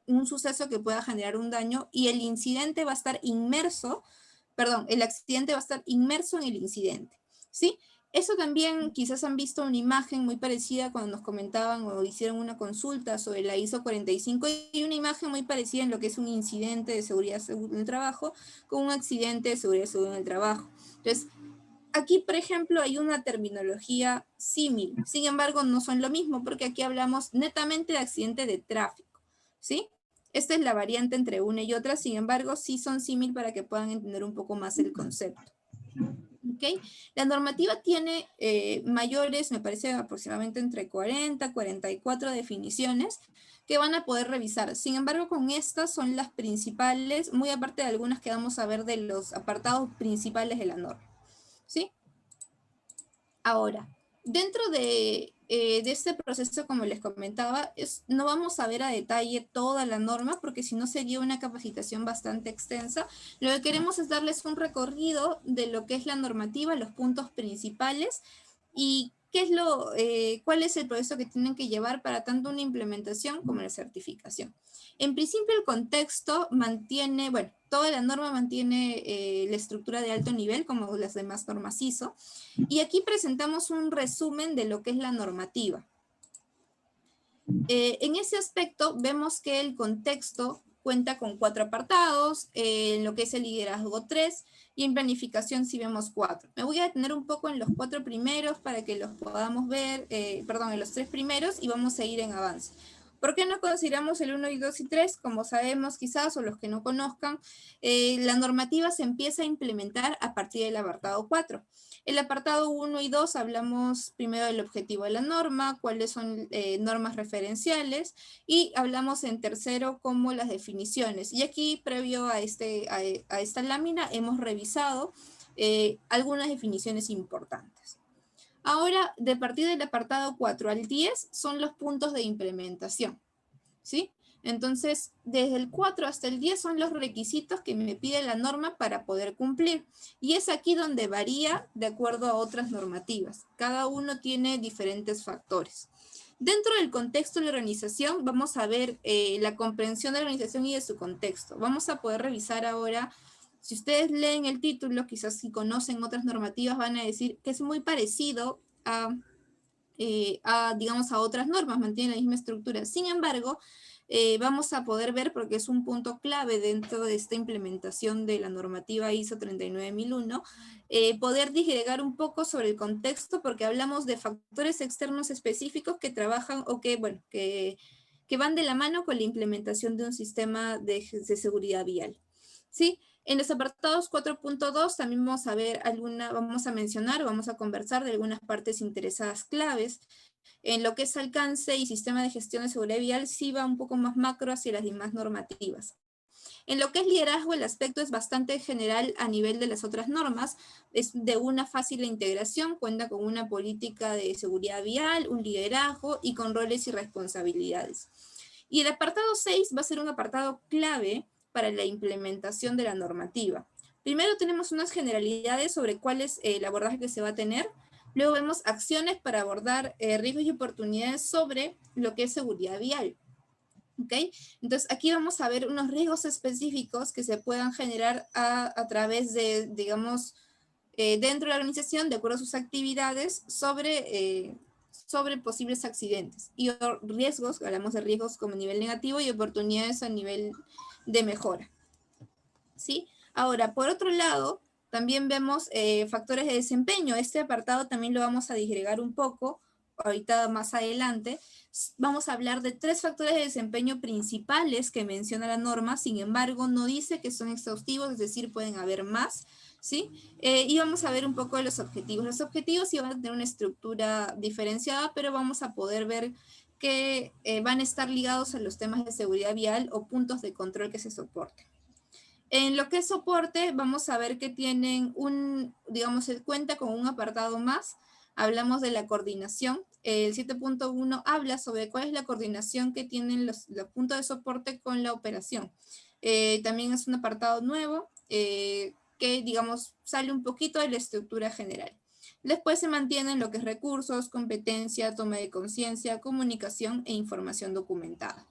un suceso que pueda generar un daño y el incidente va a estar inmerso, perdón, el accidente va a estar inmerso en el incidente, ¿sí? Eso también quizás han visto una imagen muy parecida cuando nos comentaban o hicieron una consulta sobre la ISO 45 y una imagen muy parecida en lo que es un incidente de seguridad en el trabajo con un accidente de seguridad en el trabajo. Entonces, aquí, por ejemplo, hay una terminología símil, sin embargo, no son lo mismo porque aquí hablamos netamente de accidente de tráfico, ¿sí? Esta es la variante entre una y otra, sin embargo, sí son símil para que puedan entender un poco más el concepto. ¿Okay? La normativa tiene mayores, me parece aproximadamente entre 40, 44 definiciones que van a poder revisar. Sin embargo, con estas son las principales, muy aparte de algunas que vamos a ver de los apartados principales de la norma, ¿sí? Ahora, dentro de este proceso, como les comentaba, no vamos a ver a detalle toda la norma porque si no sería una capacitación bastante extensa. Lo que queremos es darles un recorrido de lo que es la normativa, los puntos principales y cuál es el proceso que tienen que llevar para tanto una implementación como la certificación. En principio el contexto mantiene, bueno, toda la norma mantiene la estructura de alto nivel como las demás normas ISO. Y aquí presentamos un resumen de lo que es la normativa. En ese aspecto vemos que el contexto cuenta con 4 apartados, en lo que es el liderazgo 3 y en planificación sí vemos 4. Me voy a detener un poco en los 4 primeros para que los podamos ver, perdón, en los 3 primeros y vamos a ir en avance. ¿Por qué no consideramos el 1 y 2 y 3? Como sabemos quizás, o los que no conozcan, la normativa se empieza a implementar a partir del apartado 4. El apartado 1 y 2 hablamos primero del objetivo de la norma, cuáles son normas referenciales y hablamos en tercero como las definiciones. Y aquí, previo a esta lámina, hemos revisado algunas definiciones importantes. Ahora, de partir del apartado 4 al 10 son los puntos de implementación, ¿sí? Entonces, desde el 4 hasta el 10 son los requisitos que me pide la norma para poder cumplir. Y es aquí donde varía de acuerdo a otras normativas. Cada uno tiene diferentes factores. Dentro del contexto de la organización, vamos a ver la comprensión de la organización y de su contexto. Vamos a poder revisar ahora, si ustedes leen el título, quizás si conocen otras normativas van a decir que es muy parecido digamos, a otras normas, mantiene la misma estructura. Sin embargo, vamos a poder ver, porque es un punto clave dentro de esta implementación de la normativa ISO 39001, poder disgregar un poco sobre el contexto, porque hablamos de factores externos específicos que trabajan o que, bueno, que van de la mano con la implementación de un sistema de seguridad vial. ¿Sí? En los apartados 4.2 también vamos a ver vamos a mencionar, vamos a conversar de algunas partes interesadas claves. En lo que es alcance y sistema de gestión de seguridad vial, sí va un poco más macro hacia las demás normativas. En lo que es liderazgo, el aspecto es bastante general a nivel de las otras normas, es de una fácil integración, cuenta con una política de seguridad vial, un liderazgo y con roles y responsabilidades. Y el apartado 6 va a ser un apartado clave para la implementación de la normativa. Primero tenemos unas generalidades sobre cuál es el abordaje que se va a tener. Luego vemos acciones para abordar riesgos y oportunidades sobre lo que es seguridad vial. ¿Ok? Entonces aquí vamos a ver unos riesgos específicos que se puedan generar a través de, digamos, dentro de la organización, de acuerdo a sus actividades, sobre posibles accidentes. Y riesgos, hablamos de riesgos como nivel negativo y oportunidades a nivel de mejora. ¿Sí? Ahora, por otro lado, también vemos factores de desempeño. Este apartado también lo vamos a disgregar un poco, ahorita más adelante. Vamos a hablar de 3 factores de desempeño principales que menciona la norma, sin embargo, no dice que son exhaustivos, es decir, pueden haber más, ¿sí? Y vamos a ver un poco de los objetivos. Los objetivos sí van a tener una estructura diferenciada, pero vamos a poder ver que van a estar ligados a los temas de seguridad vial o puntos de control que se soporten. En lo que es soporte, vamos a ver que tienen digamos, se cuenta con un apartado más. Hablamos de la coordinación. El 7.1 habla sobre cuál es la coordinación que tienen los puntos de soporte con la operación. También es un apartado nuevo que, digamos, sale un poquito de la estructura general. Después se mantienen lo que es recursos, competencia, toma de conciencia, comunicación e información documentada.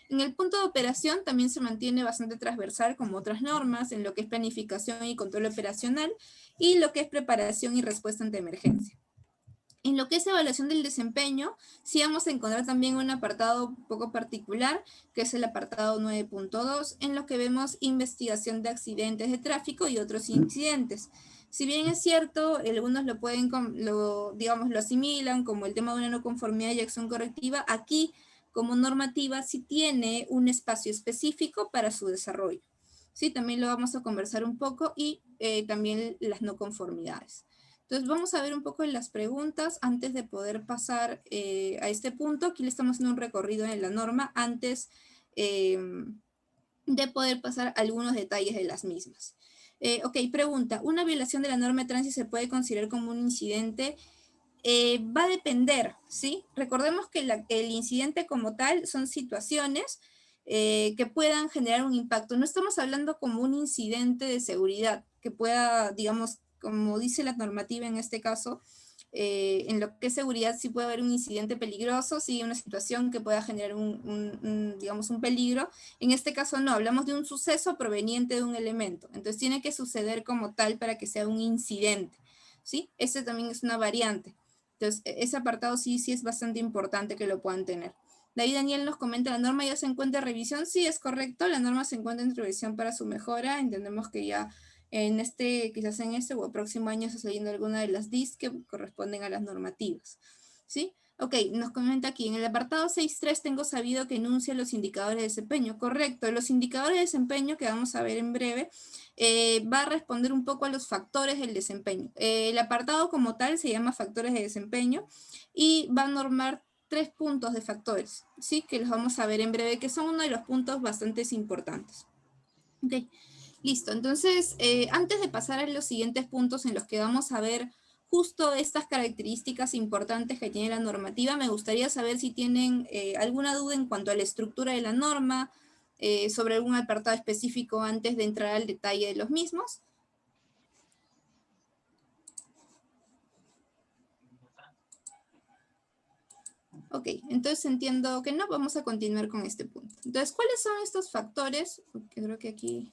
En el punto de operación también se mantiene bastante transversal como otras normas en lo que es planificación y control operacional y lo que es preparación y respuesta ante emergencia. En lo que es evaluación del desempeño, sí vamos a encontrar también un apartado un poco particular, que es el apartado 9.2, en lo que vemos investigación de accidentes de tráfico y otros incidentes. Si bien es cierto, algunos lo pueden, digamos, lo asimilan como el tema de una no conformidad y acción correctiva, aquí como normativa sí tiene un espacio específico para su desarrollo. Sí, también lo vamos a conversar un poco y también las no conformidades. Entonces vamos a ver un poco en las preguntas antes de poder pasar a este punto. Aquí le estamos haciendo un recorrido en la norma antes de poder pasar algunos detalles de las mismas. Ok, pregunta, ¿una violación de la norma de tránsito se puede considerar como un incidente? Va a depender, ¿sí? Recordemos que el incidente como tal son situaciones que puedan generar un impacto. No estamos hablando como un incidente de seguridad que pueda, digamos, como dice la normativa en este caso, en lo que es seguridad sí puede haber un incidente peligroso, sí, una situación que pueda generar digamos, un peligro. En este caso no, hablamos de un suceso proveniente de un elemento. Entonces tiene que suceder como tal para que sea un incidente, ¿sí? Ese también es una variante. Entonces, ese apartado sí es bastante importante que lo puedan tener. De ahí Daniel nos comenta, ¿la norma ya se encuentra en revisión? Sí, es correcto, la norma se encuentra en revisión para su mejora. Entendemos que ya quizás en este o el próximo año está saliendo alguna de las DIS que corresponden a las normativas. ¿Sí? Ok, nos comenta aquí, en el apartado 6.3 tengo sabido que enuncia los indicadores de desempeño. Correcto, los indicadores de desempeño que vamos a ver en breve va a responder un poco a los factores del desempeño. El apartado como tal se llama factores de desempeño y va a normar 3 puntos de factores, ¿sí? Que los vamos a ver en breve, que son uno de los puntos bastante importantes. Ok, listo. Entonces, antes de pasar a los siguientes puntos en los que vamos a ver justo estas características importantes que tiene la normativa. Me gustaría saber si tienen alguna duda en cuanto a la estructura de la norma, sobre algún apartado específico antes de entrar al detalle de los mismos. Ok, entonces entiendo que no, vamos a continuar con este punto. Entonces, ¿cuáles son estos factores? Creo que aquí,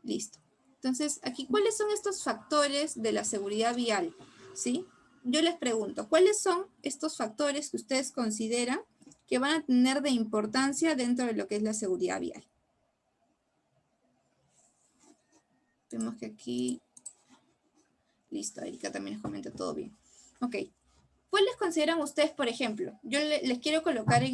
listo. Entonces, aquí, ¿cuáles son estos factores de la seguridad vial? ¿Sí? Yo les pregunto, ¿cuáles son estos factores que ustedes consideran que van a tener de importancia dentro de lo que es la seguridad vial? Vemos que aquí, listo, Erika también les comenta todo bien. Ok, ¿cuáles consideran ustedes, por ejemplo? Yo les quiero colocar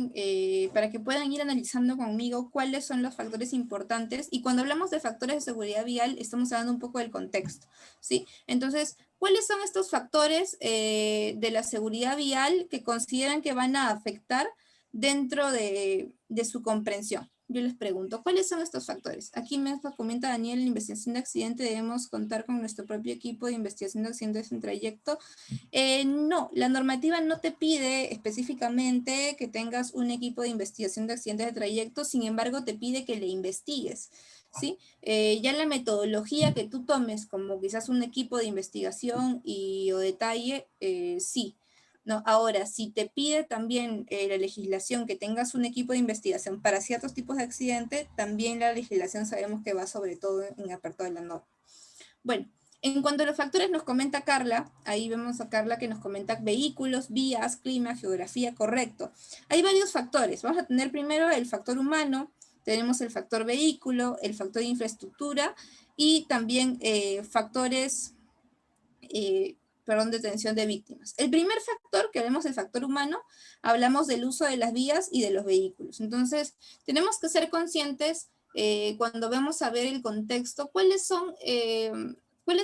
para que puedan ir analizando conmigo cuáles son los factores importantes. Y cuando hablamos de factores de seguridad vial, estamos hablando un poco del contexto, ¿sí? Entonces, ¿cuáles son estos factores de la seguridad vial que consideran que van a afectar dentro de su comprensión? Yo les pregunto, ¿cuáles son estos factores? Aquí me comenta Daniel, en investigación de accidente debemos contar con nuestro propio equipo de investigación de accidentes en trayecto. No, la normativa no te pide específicamente que tengas un equipo de investigación de accidentes de trayecto, sin embargo te pide que le investigues, ¿sí? Ya la metodología que tú tomes como quizás un equipo de investigación o detalle, sí. No, ahora, si te pide también la legislación que tengas un equipo de investigación para ciertos tipos de accidente, también la legislación sabemos que va sobre todo en apartado de la norma. Bueno, en cuanto a los factores nos comenta Carla, ahí vemos a Carla que nos comenta vehículos, vías, clima, geografía, correcto. Hay varios factores. Vamos a tener primero el factor humano, tenemos el factor vehículo, el factor de infraestructura y también factores detención de víctimas. El primer factor, que vemos el factor humano, hablamos del uso de las vías y de los vehículos. Entonces, tenemos que ser conscientes cuando vemos a ver el contexto, cuál es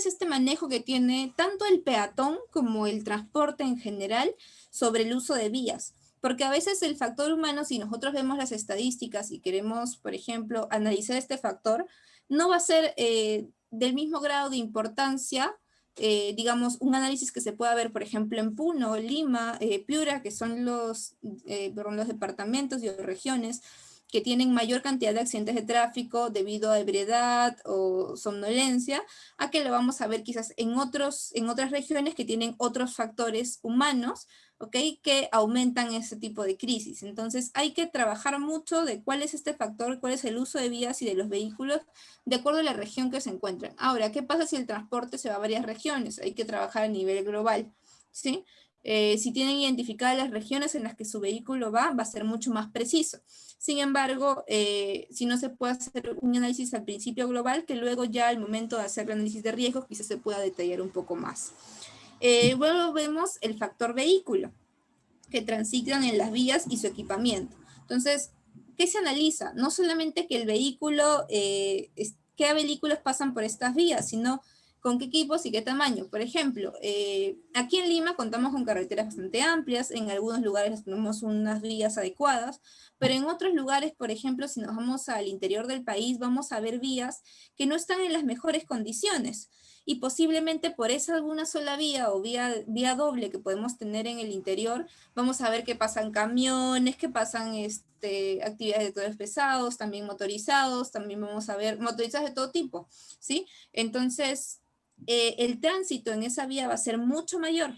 este manejo que tiene tanto el peatón como el transporte en general sobre el uso de vías. Porque a veces el factor humano, si nosotros vemos las estadísticas y queremos, por ejemplo, analizar este factor, no va a ser del mismo grado de importancia digamos, un análisis que se pueda ver, por ejemplo, en Puno, Lima, Piura, que son los departamentos y regiones que tienen mayor cantidad de accidentes de tráfico debido a ebriedad o somnolencia, a que lo vamos a ver quizás en otras regiones que tienen otros factores humanos, ¿ok? Que aumentan ese tipo de crisis. Entonces hay que trabajar mucho de cuál es este factor, cuál es el uso de vías y de los vehículos de acuerdo a la región que se encuentran. Ahora, ¿qué pasa si el transporte se va a varias regiones? Hay que trabajar a nivel global, ¿sí? Si tienen identificadas las regiones en las que su vehículo va a ser mucho más preciso. Sin embargo, si no se puede hacer un análisis al principio global, que luego ya al momento de hacer el análisis de riesgos quizás se pueda detallar un poco más. Luego vemos el factor vehículo, que transitan en las vías y su equipamiento. Entonces, ¿qué se analiza? No solamente que el vehículo, qué vehículos pasan por estas vías, sino con qué equipos y qué tamaño. Por ejemplo, aquí en Lima contamos con carreteras bastante amplias, en algunos lugares tenemos unas vías adecuadas, pero en otros lugares, por ejemplo, si nos vamos al interior del país, vamos a ver vías que no están en las mejores condiciones y posiblemente por esa alguna sola vía o vía doble que podemos tener en el interior, vamos a ver que pasan camiones, que pasan actividades de todos pesados, también motorizados, también vamos a ver motorizados de todo tipo, ¿sí? Entonces, el tránsito en esa vía va a ser mucho mayor,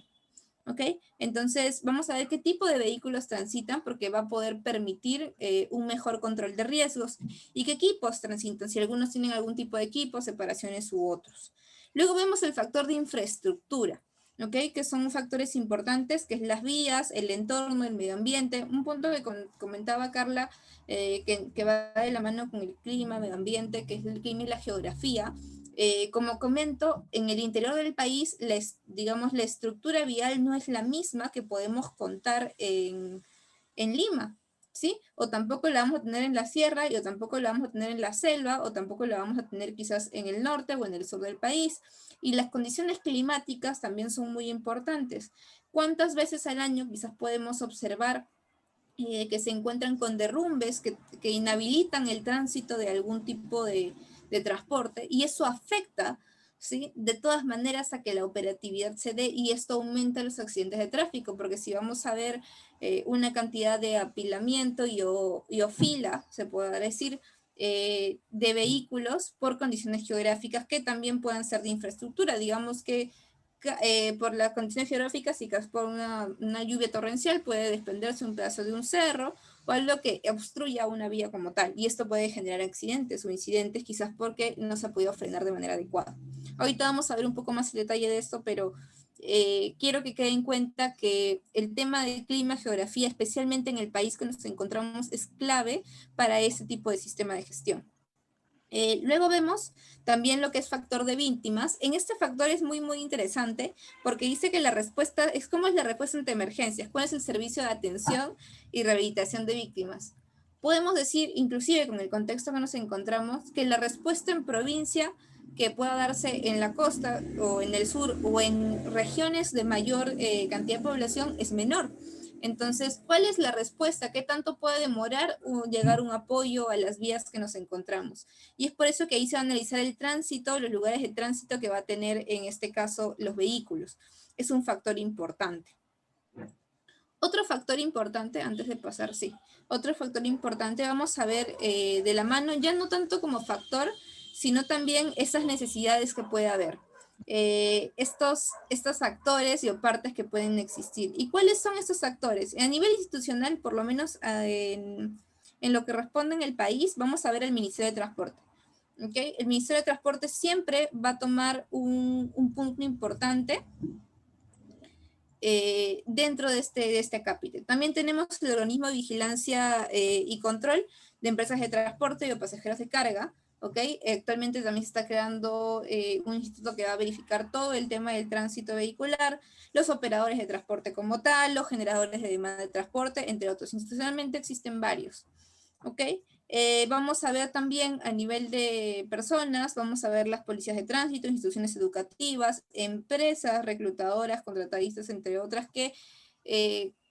¿ok? Entonces, vamos a ver qué tipo de vehículos transitan porque va a poder permitir un mejor control de riesgos y qué equipos transitan, si algunos tienen algún tipo de equipo, separaciones u otros. Luego vemos el factor de infraestructura, ¿ok? Que son factores importantes, que es las vías, el entorno, el medio ambiente. Un punto que comentaba Carla, que va de la mano con el clima, medio ambiente, que es el clima y la geografía. Como comento, en el interior del país, digamos, la estructura vial no es la misma que podemos contar en Lima, ¿sí? O tampoco la vamos a tener en la sierra, o tampoco la vamos a tener en la selva, o tampoco la vamos a tener quizás en el norte o en el sur del país. Y las condiciones climáticas también son muy importantes. ¿Cuántas veces al año quizás podemos observar que se encuentran con derrumbes que inhabilitan el tránsito de algún tipo de transporte? Y eso afecta, ¿sí? De todas maneras a que la operatividad se dé y esto aumenta los accidentes de tráfico, porque si vamos a ver una cantidad de apilamiento y o fila, se puede decir, de vehículos por condiciones geográficas que también puedan ser de infraestructura, digamos que por las condiciones geográficas, si caes por una lluvia torrencial, puede desprenderse un pedazo de un cerro o algo que obstruya una vía como tal. Y esto puede generar accidentes o incidentes, quizás porque no se ha podido frenar de manera adecuada. Ahorita vamos a ver un poco más el detalle de esto, pero quiero que quede en cuenta que el tema de clima, geografía, especialmente en el país que nos encontramos, es clave para ese tipo de sistema de gestión. Luego vemos también lo que es factor de víctimas. En este factor es muy, muy interesante porque dice que la respuesta es cómo es la respuesta ante emergencias, cuál es el servicio de atención y rehabilitación de víctimas. Podemos decir, inclusive con el contexto que nos encontramos, que la respuesta en provincia que pueda darse en la costa o en el sur o en regiones de mayor cantidad de población es menor. Entonces, ¿cuál es la respuesta? ¿Qué tanto puede demorar llegar un apoyo a las vías que nos encontramos? Y es por eso que ahí se va a analizar el tránsito, los lugares de tránsito que va a tener en este caso los vehículos. Es un factor importante. Otro factor importante, antes de pasar, sí, otro factor importante, vamos a ver de la mano, ya no tanto como factor, sino también esas necesidades que puede haber. Estos actores y o partes que pueden existir. ¿Y cuáles son estos actores? A nivel institucional, por lo menos en lo que responde en el país, vamos a ver el Ministerio de Transporte. ¿Okay? El Ministerio de Transporte siempre va a tomar un punto importante dentro de este capítulo. También tenemos el organismo de vigilancia y control de empresas de transporte y de pasajeros de carga. ¿Okay? Actualmente también se está creando un instituto que va a verificar todo el tema del tránsito vehicular, los operadores de transporte como tal, los generadores de demanda de transporte, entre otros. Institucionalmente existen varios. ¿Ok? Vamos a ver también a nivel de personas, vamos a ver las policías de tránsito, instituciones educativas, empresas, reclutadoras, contratistas, entre otras, que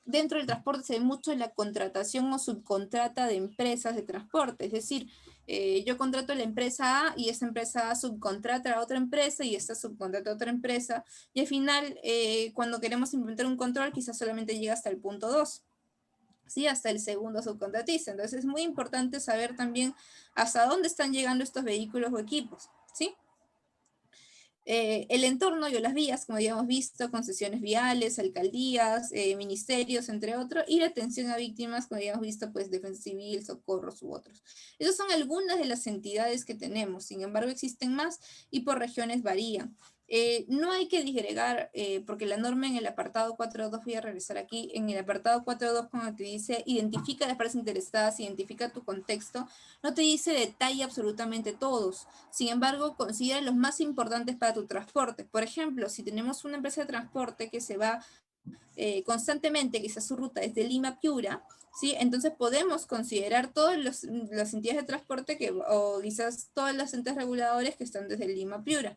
dentro del transporte se ve mucho la contratación o subcontrata de empresas de transporte, es decir, yo contrato a la empresa A y esa empresa A subcontrata a otra empresa y esta subcontrata a otra empresa, y al final, cuando queremos implementar un control, quizás solamente llega hasta el punto 2. ¿Sí? Hasta el segundo subcontratista. Entonces es muy importante saber también hasta dónde están llegando estos vehículos o equipos, ¿sí? El entorno y las vías, como ya hemos visto, concesiones viales, alcaldías, ministerios, entre otros, y la atención a víctimas, como ya hemos visto, pues Defensa Civil, Socorros u otros. Esas son algunas de las entidades que tenemos, sin embargo existen más y por regiones varían. No hay que disgregar, porque la norma en el apartado 4.2, voy a regresar aquí, en el apartado 4.2 cuando te dice identifica las partes interesadas, identifica tu contexto, no te dice detalle absolutamente todos. Sin embargo, considera los más importantes para tu transporte. Por ejemplo, si tenemos una empresa de transporte que se va constantemente, quizás su ruta es de Lima a Piura, ¿sí? Entonces podemos considerar todas las entidades de transporte o quizás todas las entes reguladores que están desde Lima a Piura.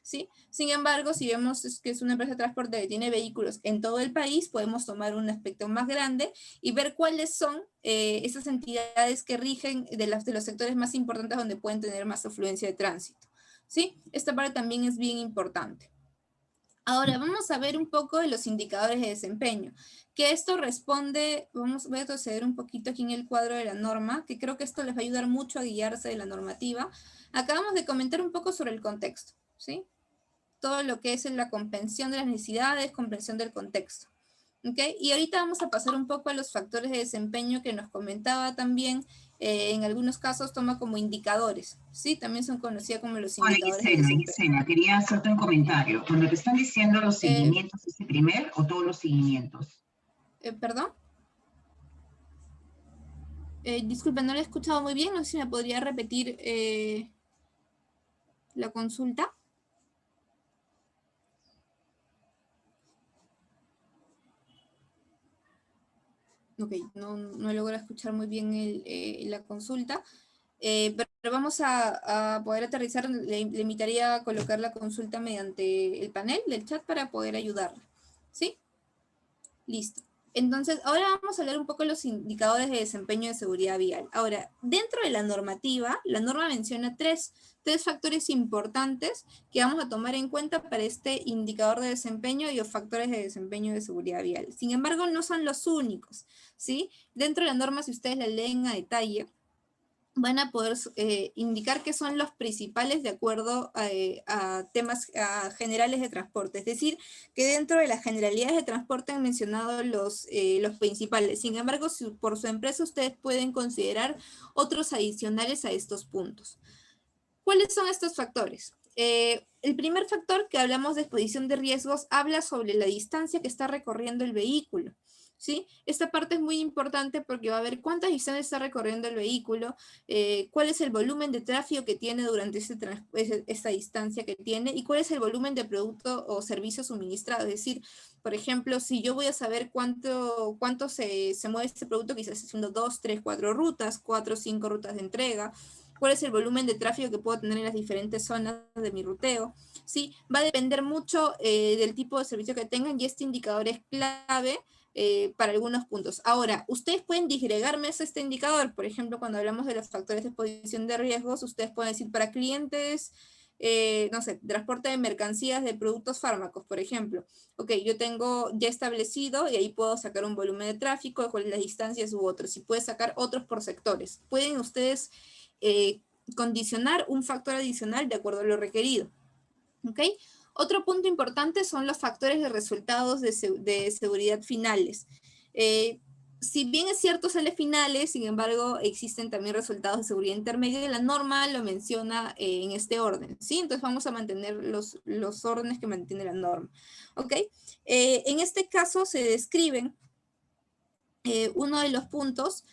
¿Sí? Sin embargo, si vemos que es una empresa de transporte que tiene vehículos en todo el país, podemos tomar un aspecto más grande y ver cuáles son esas entidades que rigen de los sectores más importantes donde pueden tener más afluencia de tránsito. ¿Sí? Esta parte también es bien importante. Ahora vamos a ver un poco de los indicadores de desempeño, que esto responde, voy a retroceder un poquito aquí en el cuadro de la norma, que creo que esto les va a ayudar mucho a guiarse de la normativa. Acabamos de comentar un poco sobre el contexto, ¿sí? Todo lo que es la comprensión de las necesidades, comprensión del contexto. ¿Okay? Y ahorita vamos a pasar un poco a los factores de desempeño que nos comentaba también, en algunos casos toma como indicadores, ¿sí? También son conocidos como los Hola indicadores de Gisela, desempeño. Gisela, quería hacerte un comentario. Cuando te están diciendo los seguimientos, ¿es el primer o todos los seguimientos? ¿Perdón? Disculpe, no lo he escuchado muy bien, no sé si me podría repetir la consulta. Ok, no logro escuchar muy bien la consulta, pero vamos a poder aterrizar. Le invitaría a colocar la consulta mediante el panel del chat para poder ayudarle. ¿Sí? Listo. Entonces, ahora vamos a hablar un poco de los indicadores de desempeño de seguridad vial. Ahora, dentro de la normativa, la norma menciona tres factores importantes que vamos a tomar en cuenta para este indicador de desempeño y los factores de desempeño de seguridad vial. Sin embargo, no son los únicos, ¿sí? Dentro de la norma, si ustedes la leen a detalle, van a poder indicar qué son los principales de acuerdo a temas generales de transporte. Es decir, que dentro de las generalidades de transporte han mencionado los principales. Sin embargo, por su empresa ustedes pueden considerar otros adicionales a estos puntos. ¿Cuáles son estos factores? El primer factor que hablamos de exposición de riesgos habla sobre la distancia que está recorriendo el vehículo. ¿Sí? Esta parte es muy importante porque va a ver cuántas distancias está recorriendo el vehículo, cuál es el volumen de tráfico que tiene durante esta distancia que tiene y cuál es el volumen de producto o servicio suministrado. Es decir, por ejemplo, si yo voy a saber cuánto se mueve este producto, quizás haciendo 2, 3, 4 rutas, 4, 5 rutas de entrega, cuál es el volumen de tráfico que puedo tener en las diferentes zonas de mi ruteo, ¿sí? Va a depender mucho del tipo de servicio que tengan y este indicador es clave para algunos puntos. Ahora, ustedes pueden disgregarme este indicador, por ejemplo, cuando hablamos de los factores de exposición de riesgos, ustedes pueden decir para clientes, no sé, transporte de mercancías de productos fármacos, por ejemplo. Ok, yo tengo ya establecido y ahí puedo sacar un volumen de tráfico, cuáles las distancias u otros, y puedo sacar otros por sectores. Pueden ustedes condicionar un factor adicional de acuerdo a lo requerido. ¿Ok? Otro punto importante son los factores de resultados de seguridad finales. Si bien es cierto sale finales, sin embargo existen también resultados de seguridad intermedia y la norma lo menciona en este orden, ¿sí? Entonces vamos a mantener los órdenes que mantiene la norma, ¿ok? En este caso se describen uno de los puntos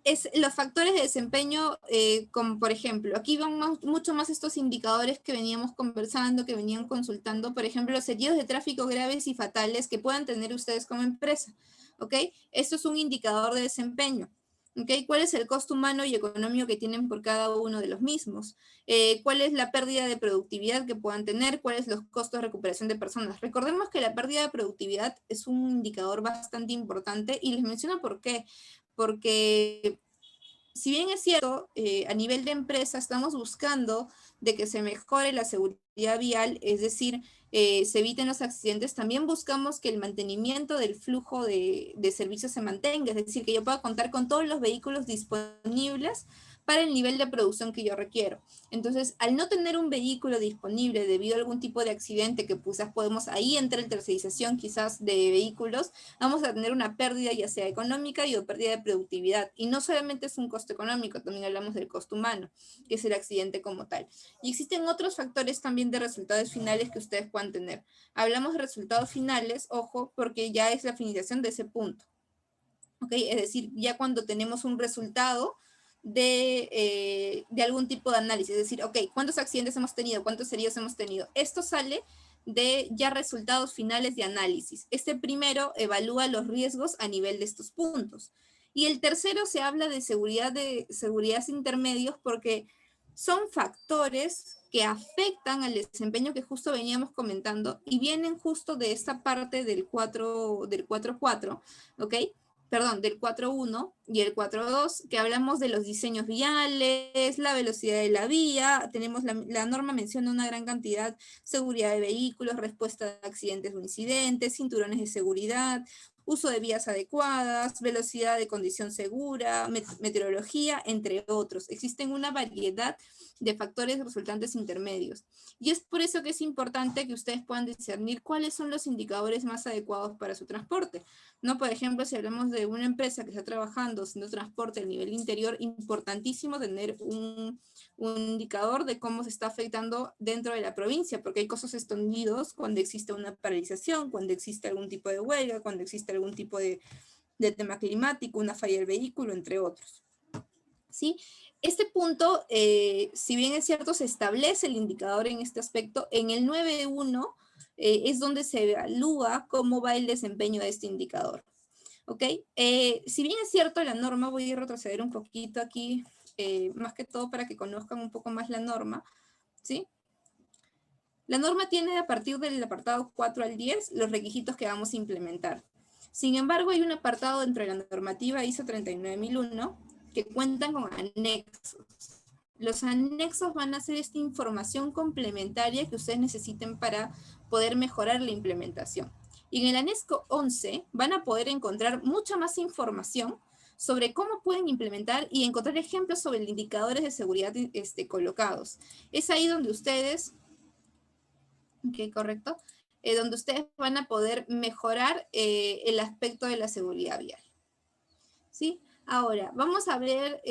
es los factores de desempeño, como por ejemplo, aquí van mucho más estos indicadores que veníamos conversando, que venían consultando, por ejemplo, los heridos de tráfico graves y fatales que puedan tener ustedes como empresa, ¿ok? Esto es un indicador de desempeño, ¿ok? ¿Cuál es el costo humano y económico que tienen por cada uno de los mismos? ¿Cuál es la pérdida de productividad que puedan tener? ¿Cuáles los costos de recuperación de personas? Recordemos que la pérdida de productividad es un indicador bastante importante y les menciono por qué. Porque si bien es cierto, a nivel de empresa estamos buscando de que se mejore la seguridad vial, es decir, se eviten los accidentes, también buscamos que el mantenimiento del flujo de servicios se mantenga, es decir, que yo pueda contar con todos los vehículos disponibles para el nivel de producción que yo requiero. Entonces, al no tener un vehículo disponible debido a algún tipo de accidente que quizás podemos, ahí entre la tercerización quizás de vehículos, vamos a tener una pérdida ya sea económica y o pérdida de productividad. Y no solamente es un costo económico, también hablamos del costo humano, que es el accidente como tal. Y existen otros factores también de resultados finales que ustedes puedan tener. Hablamos de resultados finales, ojo, porque ya es la finalización de ese punto. ¿Ok? Es decir, ya cuando tenemos un resultado de algún tipo de análisis, es decir, ok, ¿cuántos accidentes hemos tenido? ¿Cuántos heridos hemos tenido? Esto sale de ya resultados finales de análisis. Este primero evalúa los riesgos a nivel de estos puntos. Y el tercero se habla de seguridad intermedios porque son factores que afectan al desempeño que justo veníamos comentando y vienen justo de esta parte del 4.4, ¿ok? Perdón, del 4.1 y el 4.2, que hablamos de los diseños viales, la velocidad de la vía, tenemos la norma menciona una gran cantidad, seguridad de vehículos, respuesta a accidentes o incidentes, cinturones de seguridad, uso de vías adecuadas, velocidad de condición segura, meteorología, entre otros. Existen una variedad de factores resultantes intermedios. Y es por eso que es importante que ustedes puedan discernir cuáles son los indicadores más adecuados para su transporte. ¿No? Por ejemplo, si hablamos de una empresa que está trabajando haciendo transporte a nivel interior, importantísimo tener un indicador de cómo se está afectando dentro de la provincia, porque hay cosas escondidos cuando existe una paralización, cuando existe algún tipo de huelga, cuando existe algún tipo de tema climático, una falla del vehículo, entre otros. ¿Sí? Este punto, si bien es cierto, se establece el indicador en este aspecto, en el 9.1 es donde se evalúa cómo va el desempeño de este indicador. ¿Ok? Si bien es cierto la norma, voy a retroceder un poquito aquí, más que todo para que conozcan un poco más la norma, ¿sí? La norma tiene a partir del apartado 4 al 10 los requisitos que vamos a implementar. Sin embargo, hay un apartado dentro de la normativa ISO 39001 que cuentan con anexos. Los anexos van a ser esta información complementaria que ustedes necesiten para poder mejorar la implementación. Y en el anexo 11 van a poder encontrar mucha más información sobre cómo pueden implementar y encontrar ejemplos sobre indicadores de seguridad colocados. Es ahí donde ustedes, ok, correcto, donde ustedes van a poder mejorar el aspecto de la seguridad vial. ¿Sí? Ahora, vamos a ver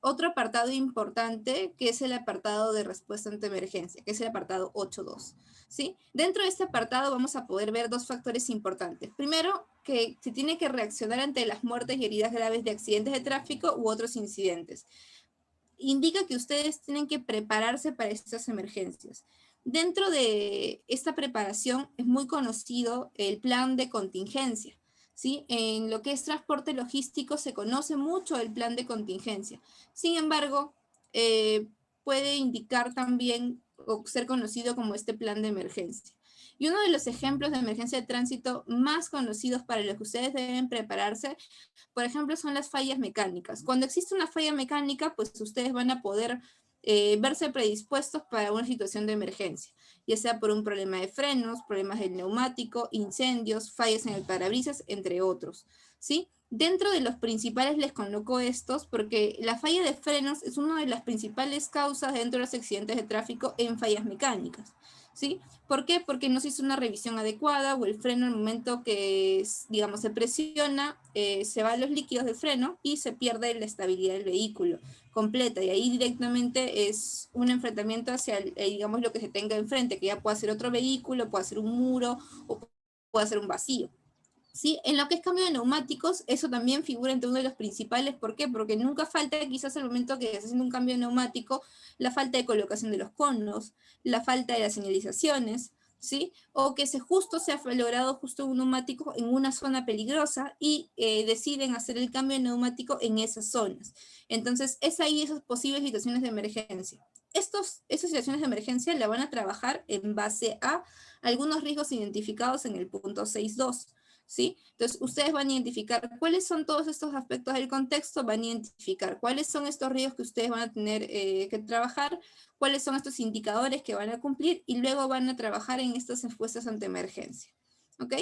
otro apartado importante, que es el apartado de respuesta ante emergencia, que es el apartado 8.2. ¿Sí? Dentro de este apartado vamos a poder ver dos factores importantes. Primero, que se tiene que reaccionar ante las muertes y heridas graves de accidentes de tráfico u otros incidentes. Indica que ustedes tienen que prepararse para estas emergencias. Dentro de esta preparación es muy conocido el plan de contingencia. ¿Sí? En lo que es transporte logístico se conoce mucho el plan de contingencia. Sin embargo, puede indicar también o ser conocido como este plan de emergencia. Y uno de los ejemplos de emergencia de tránsito más conocidos para los que ustedes deben prepararse, por ejemplo, son las fallas mecánicas. Cuando existe una falla mecánica, pues ustedes van a poder verse predispuestos para una situación de emergencia, ya sea por un problema de frenos, problemas del neumático, incendios, fallas en el parabrisas, entre otros, ¿sí? Dentro de los principales les coloco estos porque la falla de frenos es una de las principales causas dentro de los accidentes de tráfico en fallas mecánicas, ¿sí? ¿Por qué? Porque no se hizo una revisión adecuada o el freno al momento que, digamos, se presiona, se van los líquidos de freno y se pierde la estabilidad del vehículo completa, y ahí directamente es un enfrentamiento hacia, digamos, lo que se tenga enfrente, que ya puede ser otro vehículo, puede ser un muro o puede ser un vacío. ¿Sí? En lo que es cambio de neumáticos, eso también figura entre uno de los principales. ¿Por qué? Porque nunca falta, quizás al momento que se está haciendo un cambio de neumático, la falta de colocación de los conos, la falta de las señalizaciones, ¿sí? O que justo se ha logrado justo un neumático en una zona peligrosa y deciden hacer el cambio de neumático en esas zonas. Entonces, es ahí esas posibles situaciones de emergencia. Esas situaciones de emergencia la van a trabajar en base a algunos riesgos identificados en el punto 6.2. ¿Sí? Entonces, ustedes van a identificar cuáles son todos estos aspectos del contexto, van a identificar cuáles son estos riesgos que ustedes van a tener que trabajar, cuáles son estos indicadores que van a cumplir, y luego van a trabajar en estas respuestas ante emergencia. ¿Ok?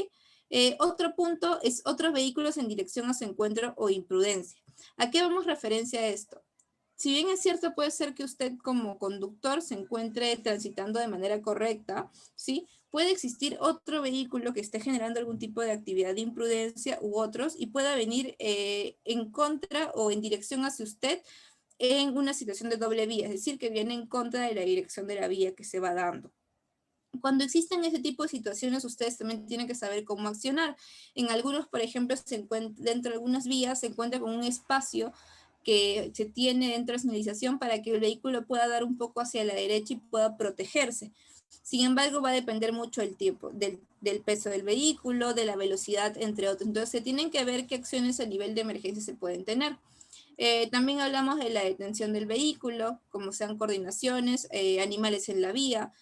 Otro punto es otros vehículos en dirección a su encuentro o imprudencia. ¿A qué vamos referencia a esto? Si bien es cierto, puede ser que usted como conductor se encuentre transitando de manera correcta, ¿sí? Puede existir otro vehículo que esté generando algún tipo de actividad de imprudencia u otros y pueda venir en contra o en dirección hacia usted en una situación de doble vía, es decir, que viene en contra de la dirección de la vía que se va dando. Cuando existen ese tipo de situaciones, ustedes también tienen que saber cómo accionar. En algunos, por ejemplo, dentro de algunas vías se encuentra con un espacio que se tiene dentro de la señalización para que el vehículo pueda dar un poco hacia la derecha y pueda protegerse. Sin embargo, va a depender mucho del tiempo, del peso del vehículo, de la velocidad, entre otros. Entonces, se tienen que ver qué acciones a nivel de emergencia se pueden tener. También hablamos de la detención del vehículo, como sean coordinaciones, animales en la vía.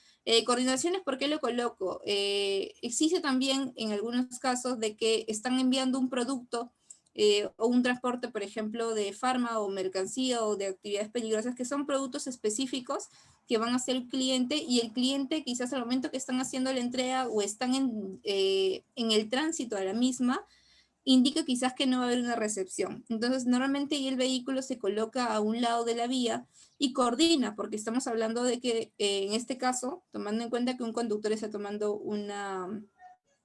Coordinaciones, ¿por qué lo coloco? Existe también en algunos casos de que están enviando un producto o un transporte, por ejemplo, de farma o mercancía o de actividades peligrosas, que son productos específicos que van a hacer el cliente, y el cliente quizás al momento que están haciendo la entrega o están en el tránsito a la misma, indica quizás que no va a haber una recepción. Entonces, normalmente el vehículo se coloca a un lado de la vía y coordina, porque estamos hablando de que en este caso, tomando en cuenta que un conductor está tomando una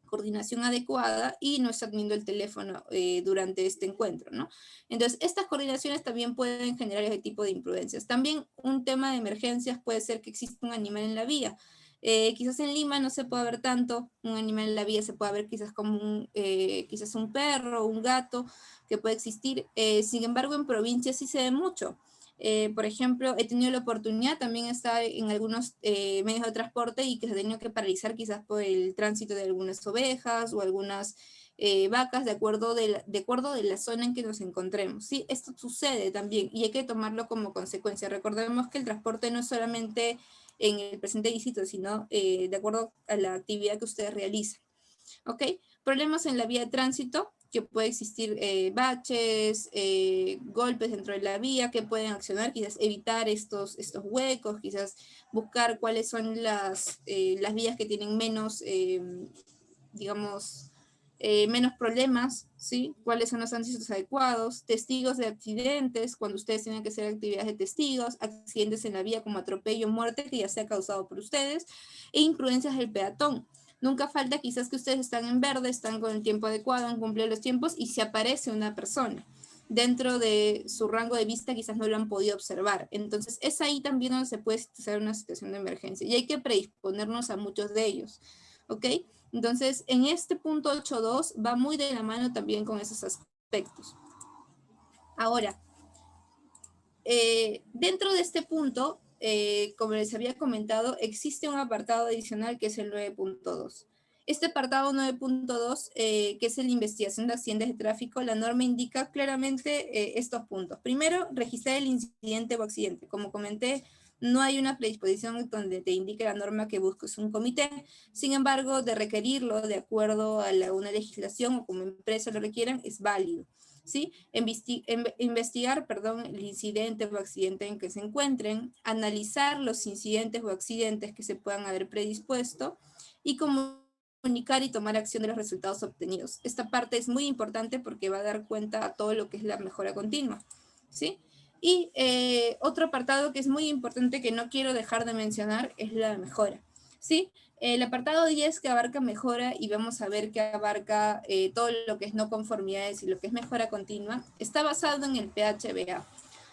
coordinación adecuada y no está teniendo el teléfono durante este encuentro, ¿no? Entonces, estas coordinaciones también pueden generar ese tipo de imprudencias. También un tema de emergencias puede ser que exista un animal en la vía. Quizás en Lima no se puede ver tanto un animal en la vía, se puede ver quizás como quizás un perro, un gato que puede existir. Sin embargo, en provincias sí se ve mucho. Por ejemplo, he tenido la oportunidad, también está en algunos medios de transporte y que se ha tenido que paralizar quizás por el tránsito de algunas ovejas o algunas vacas de acuerdo de la zona en que nos encontremos. ¿Sí? Esto sucede también y hay que tomarlo como consecuencia. Recordemos que el transporte no es solamente en el presente ilícito, sino de acuerdo a la actividad que ustedes realizan. ¿ok? Problemas en la vía de tránsito, que puede existir baches, golpes dentro de la vía, que pueden accionar, quizás evitar estos huecos, quizás buscar cuáles son las vías que tienen menos, digamos, menos problemas, ¿sí? ¿Cuáles son los tránsitos adecuados? Testigos de accidentes, cuando ustedes tienen que hacer actividades de testigos, accidentes en la vía como atropello, muerte, que ya sea causado por ustedes, e imprudencias del peatón. Nunca falta quizás que ustedes están en verde, están con el tiempo adecuado, han cumplido los tiempos y se aparece una persona. Dentro de su rango de vista quizás no lo han podido observar. Entonces es ahí también donde se puede hacer una situación de emergencia y hay que predisponernos a muchos de ellos, ¿ok? Entonces en este punto 8.2 va muy de la mano también con esos aspectos. Ahora, dentro de este punto, como les había comentado, existe un apartado adicional que es el 9.2. Este apartado 9.2, que es la investigación de accidentes de tráfico, la norma indica claramente estos puntos. Primero, registrar el incidente o accidente. Como comenté, no hay una predisposición donde te indique la norma que busques un comité. Sin embargo, de requerirlo de acuerdo a una legislación o como empresa lo requieran, es válido. ¿Sí? Investigar, el incidente o accidente en que se encuentren, analizar los incidentes o accidentes que se puedan haber predispuesto y comunicar y tomar acción de los resultados obtenidos. Esta parte es muy importante porque va a dar cuenta a todo lo que es la mejora continua, ¿sí? Y otro apartado que es muy importante que no quiero dejar de mencionar es la mejora, ¿sí? El apartado 10 que abarca mejora y vamos a ver que abarca todo lo que es no conformidades y lo que es mejora continua, está basado en el PHBA.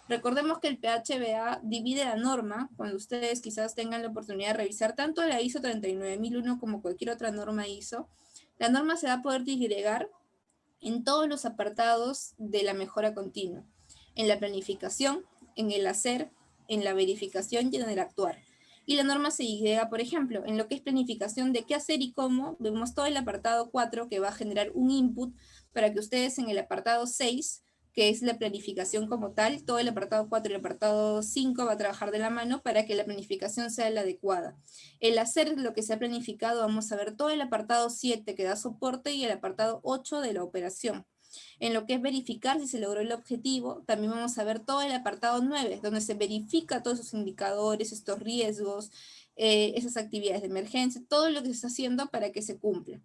Recordemos que el PHBA divide la norma, cuando ustedes quizás tengan la oportunidad de revisar tanto la ISO 39001 como cualquier otra norma ISO, la norma se va a poder disgregar en todos los apartados de la mejora continua, en la planificación, en el hacer, en la verificación y en el actuar. Y la norma se digrega, por ejemplo, en lo que es planificación de qué hacer y cómo, vemos todo el apartado 4 que va a generar un input para que ustedes en el apartado 6, que es la planificación como tal, todo el apartado 4 y el apartado 5 va a trabajar de la mano para que la planificación sea la adecuada. El hacer lo que se ha planificado, vamos a ver todo el apartado 7 que da soporte y el apartado 8 de la operación. En lo que es verificar si se logró el objetivo, también vamos a ver todo el apartado 9, donde se verifica todos esos indicadores, estos riesgos, esas actividades de emergencia, todo lo que se está haciendo para que se cumpla.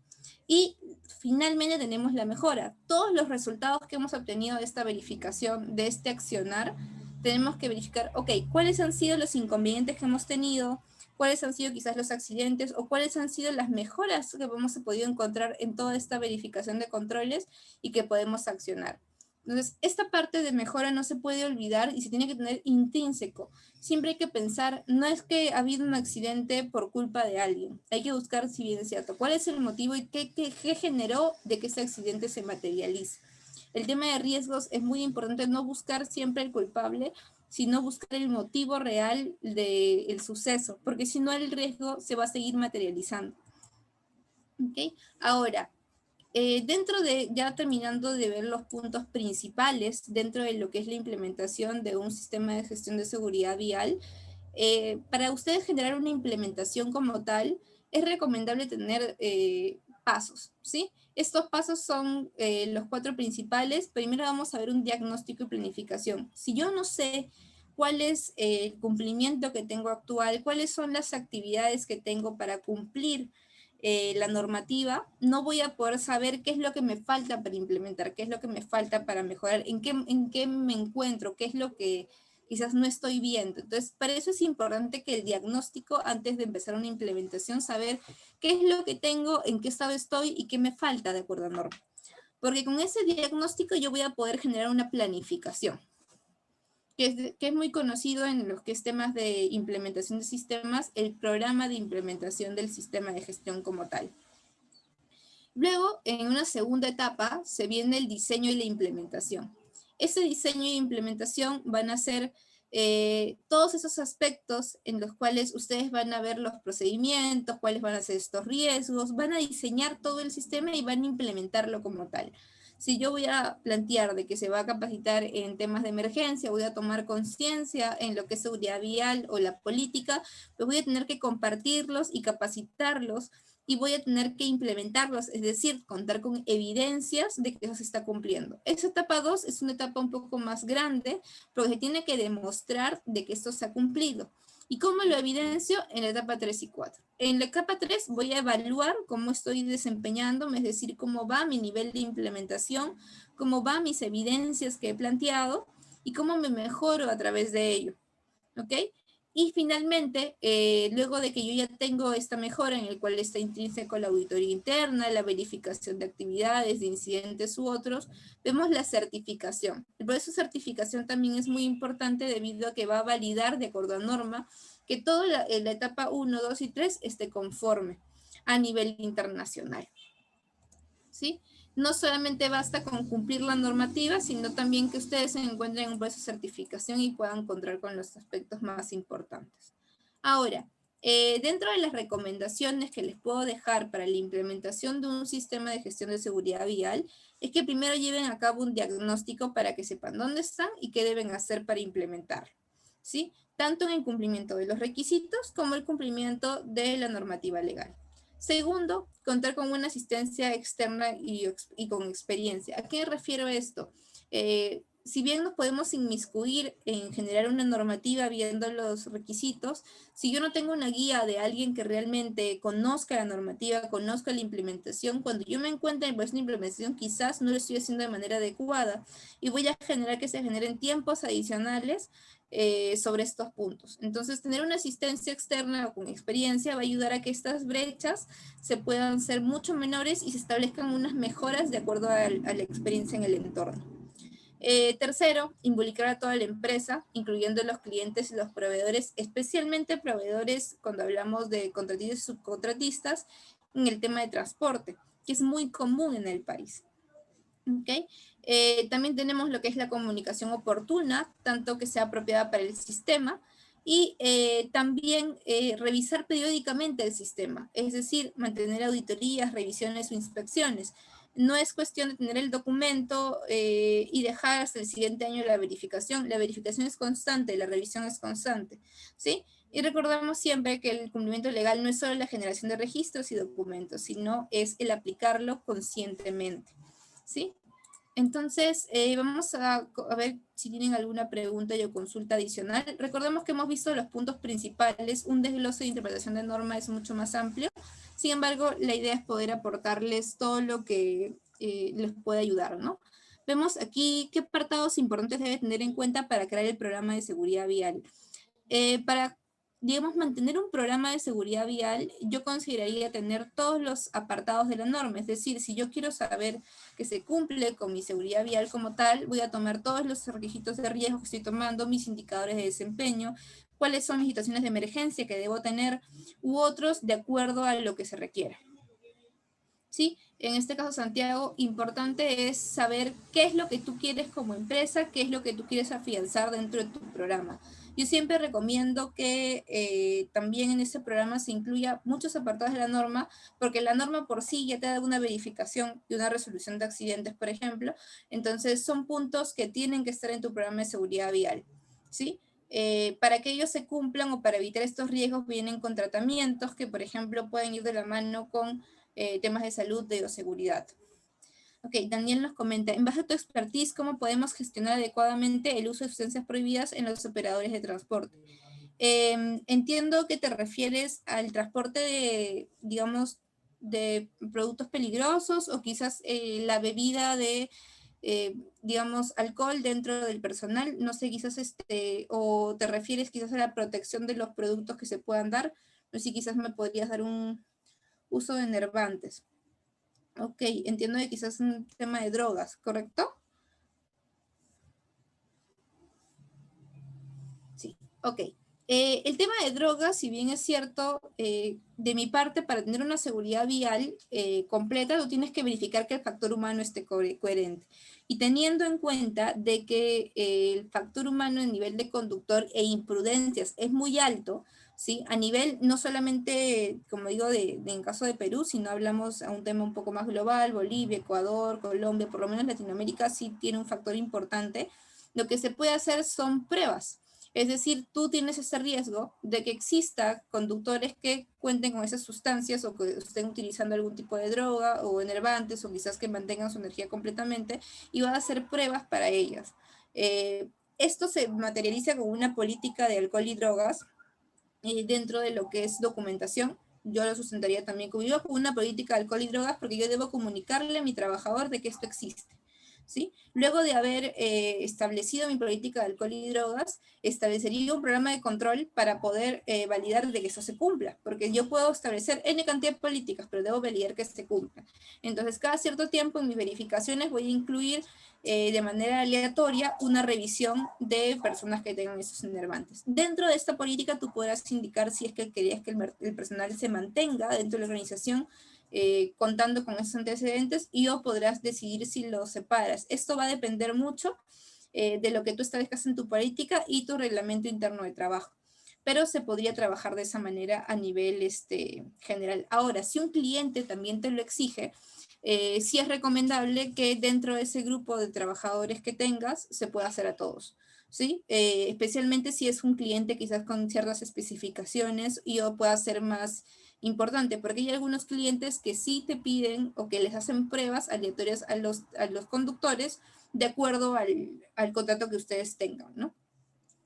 Y finalmente tenemos la mejora. Todos los resultados que hemos obtenido de esta verificación, de este accionar, tenemos que verificar, ok, ¿cuáles han sido los inconvenientes que hemos tenido? ¿Cuáles han sido quizás los accidentes o cuáles han sido las mejoras que hemos podido encontrar en toda esta verificación de controles y que podemos accionar? Entonces, esta parte de mejora no se puede olvidar y se tiene que tener intrínseco. Siempre hay que pensar, no es que ha habido un accidente por culpa de alguien. Hay que buscar, si bien es cierto, cuál es el motivo y qué generó de que ese accidente se materialice. El tema de riesgos es muy importante, no buscar siempre el culpable, sino buscar el motivo real del suceso, porque si no el riesgo se va a seguir materializando. ¿Okay? Ahora, dentro de, ya terminando de ver los puntos principales dentro de lo que es la implementación de un sistema de gestión de seguridad vial, para ustedes generar una implementación como tal, es recomendable tener pasos, ¿sí? Estos pasos son los 4 principales. Primero vamos a ver un diagnóstico y planificación. Si yo no sé cuál es el cumplimiento que tengo actual, cuáles son las actividades que tengo para cumplir la normativa, no voy a poder saber qué es lo que me falta para implementar, qué es lo que me falta para mejorar, en qué me encuentro, qué es lo que quizás no estoy viendo. Entonces, para eso es importante que el diagnóstico, antes de empezar una implementación, saber qué es lo que tengo, en qué estado estoy y qué me falta de acuerdo a norma. Porque con ese diagnóstico yo voy a poder generar una planificación, que es muy conocido en los que es temas de implementación de sistemas, el programa de implementación del sistema de gestión como tal. Luego, en una segunda etapa, se viene el diseño y la implementación. Ese diseño y implementación van a ser todos esos aspectos en los cuales ustedes van a ver los procedimientos, cuáles van a ser estos riesgos, van a diseñar todo el sistema y van a implementarlo como tal. Si yo voy a plantear de que se va a capacitar en temas de emergencia, voy a tomar conciencia en lo que es seguridad vial o la política, pues voy a tener que compartirlos y capacitarlos y voy a tener que implementarlos, es decir, contar con evidencias de que eso se está cumpliendo. Esa etapa 2 es una etapa un poco más grande, porque se tiene que demostrar de que esto se ha cumplido. ¿Y cómo lo evidencio? En la etapa 3 y 4. En la etapa 3 voy a evaluar cómo estoy desempeñándome, es decir, cómo va mi nivel de implementación, cómo van mis evidencias que he planteado y cómo me mejoro a través de ello. ¿Ok? Y finalmente, luego de que yo ya tengo esta mejora en el cual está intrínseco la auditoría interna, la verificación de actividades, de incidentes u otros, vemos la certificación. El proceso de certificación también es muy importante debido a que va a validar de acuerdo a norma que toda la etapa 1, 2 y 3 esté conforme a nivel internacional. ¿Sí? No solamente basta con cumplir la normativa, sino también que ustedes se encuentren en un proceso de certificación y puedan encontrar con los aspectos más importantes. Ahora, dentro de las recomendaciones que les puedo dejar para la implementación de un sistema de gestión de seguridad vial, es que primero lleven a cabo un diagnóstico para que sepan dónde están y qué deben hacer para implementarlo, ¿sí? Tanto en el cumplimiento de los requisitos como el cumplimiento de la normativa legal. Segundo, contar con una asistencia externa y con experiencia. ¿A qué refiero esto? Si bien nos podemos inmiscuir en generar una normativa viendo los requisitos, si yo no tengo una guía de alguien que realmente conozca la normativa, conozca la implementación, cuando yo me encuentre en proceso de implementación quizás no lo estoy haciendo de manera adecuada y voy a generar que se generen tiempos adicionales sobre estos puntos. Entonces, tener una asistencia externa o con experiencia va a ayudar a que estas brechas se puedan ser mucho menores y se establezcan unas mejoras de acuerdo a la experiencia en el entorno. Tercero, involucrar a toda la empresa, incluyendo los clientes y los proveedores, especialmente proveedores cuando hablamos de contratistas y subcontratistas, en el tema de transporte, que es muy común en el país. ¿Okay? También tenemos lo que es la comunicación oportuna, tanto que sea apropiada para el sistema, y también revisar periódicamente el sistema, es decir, mantener auditorías, revisiones o inspecciones. No es cuestión de tener el documento y dejar hasta el siguiente año la verificación es constante, la revisión es constante, ¿sí? Y recordamos siempre que el cumplimiento legal no es solo la generación de registros y documentos, sino es el aplicarlo conscientemente, ¿sí? Entonces, vamos a ver si tienen alguna pregunta o consulta adicional. Recordemos que hemos visto los puntos principales. Un desglose de interpretación de norma es mucho más amplio. Sin embargo, la idea es poder aportarles todo lo que les puede ayudar, ¿no? Vemos aquí qué apartados importantes debe tener en cuenta para crear el programa de seguridad vial. Para, digamos, mantener un programa de seguridad vial, yo consideraría tener todos los apartados de la norma. Es decir, si yo quiero saber que se cumple con mi seguridad vial como tal, voy a tomar todos los requisitos de riesgo que estoy tomando, mis indicadores de desempeño, cuáles son mis situaciones de emergencia que debo tener, u otros de acuerdo a lo que se requiera. ¿Sí? En este caso, Santiago, importante es saber qué es lo que tú quieres como empresa, qué es lo que tú quieres afianzar dentro de tu programa. Yo siempre recomiendo que también en ese programa se incluya muchos apartados de la norma, porque la norma por sí ya te da una verificación de una resolución de accidentes, por ejemplo. Entonces, son puntos que tienen que estar en tu programa de seguridad vial, ¿sí? Para que ellos se cumplan o para evitar estos riesgos vienen con tratamientos que, por ejemplo, pueden ir de la mano con temas de salud, de bioseguridad. Ok, Daniel nos comenta, en base a tu expertise, ¿cómo podemos gestionar adecuadamente el uso de sustancias prohibidas en los operadores de transporte? Entiendo que te refieres al transporte de, digamos, de productos peligrosos o quizás la bebida de, digamos, alcohol dentro del personal. No sé, quizás o te refieres quizás a la protección de los productos que se puedan dar. No sé si quizás me podrías dar un uso de enervantes. Ok, entiendo que quizás es un tema de drogas, ¿correcto? Sí, ok. El tema de drogas, si bien es cierto, de mi parte, para tener una seguridad vial completa, tú tienes que verificar que el factor humano esté coherente. Y teniendo en cuenta de que el factor humano en nivel de conductor e imprudencias es muy alto, ¿sí? A nivel no solamente, como digo, en caso de Perú, sino hablamos a un tema un poco más global, Bolivia, Ecuador, Colombia, por lo menos Latinoamérica sí tiene un factor importante. Lo que se puede hacer son pruebas. Es decir, tú tienes ese riesgo de que exista conductores que cuenten con esas sustancias o que estén utilizando algún tipo de droga o enervantes o quizás que mantengan su energía completamente y va a hacer pruebas para ellas. Esto se materializa con una política de alcohol y drogas dentro de lo que es documentación. Yo lo sustentaría también con una política de alcohol y drogas porque yo debo comunicarle a mi trabajador de que esto existe. ¿Sí? Luego de haber establecido mi política de alcohol y drogas, establecería un programa de control para poder validar de que eso se cumpla, porque yo puedo establecer N cantidad de políticas, pero debo validar que se cumplan. Entonces, cada cierto tiempo en mis verificaciones voy a incluir de manera aleatoria una revisión de personas que tengan esos enervantes. Dentro de esta política tú podrás indicar si es que querías que el personal se mantenga dentro de la organización contando con esos antecedentes y o podrás decidir si los separas. Esto va a depender mucho de lo que tú establezcas en tu política y tu reglamento interno de trabajo. Pero se podría trabajar de esa manera a nivel general. Ahora, si un cliente también te lo exige, sí es recomendable que dentro de ese grupo de trabajadores que tengas se pueda hacer a todos. ¿Sí? Especialmente si es un cliente quizás con ciertas especificaciones y o pueda ser más importante, porque hay algunos clientes que sí te piden o que les hacen pruebas aleatorias a los conductores de acuerdo al contrato que ustedes tengan, ¿no?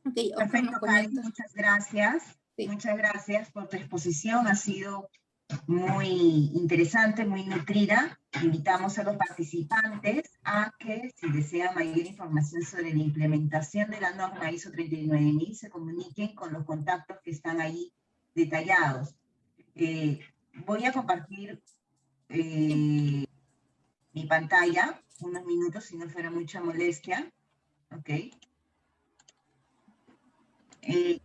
Ok, Oscar nos comenta. Karen, muchas gracias. Sí. Muchas gracias por tu exposición, ha sido muy interesante, muy nutrida. Invitamos a los participantes a que, si desean mayor información sobre la implementación de la norma ISO 39000, se comuniquen con los contactos que están ahí detallados. Voy a compartir mi pantalla unos minutos, si no fuera mucha molestia. Ok.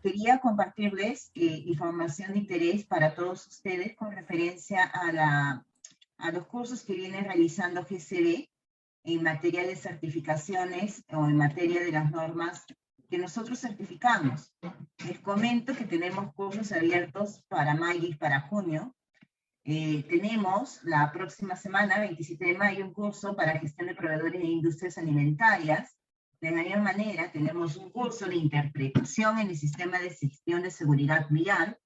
Quería compartirles información de interés para todos ustedes con referencia a los cursos que viene realizando GCB en materia de certificaciones o en materia de las normas que nosotros certificamos. Les comento que tenemos cursos abiertos para mayo y para junio. Tenemos la próxima semana, 27 de mayo, un curso para gestión de proveedores de industrias alimentarias. De la misma manera, tenemos un curso de interpretación en el sistema de gestión de seguridad vial,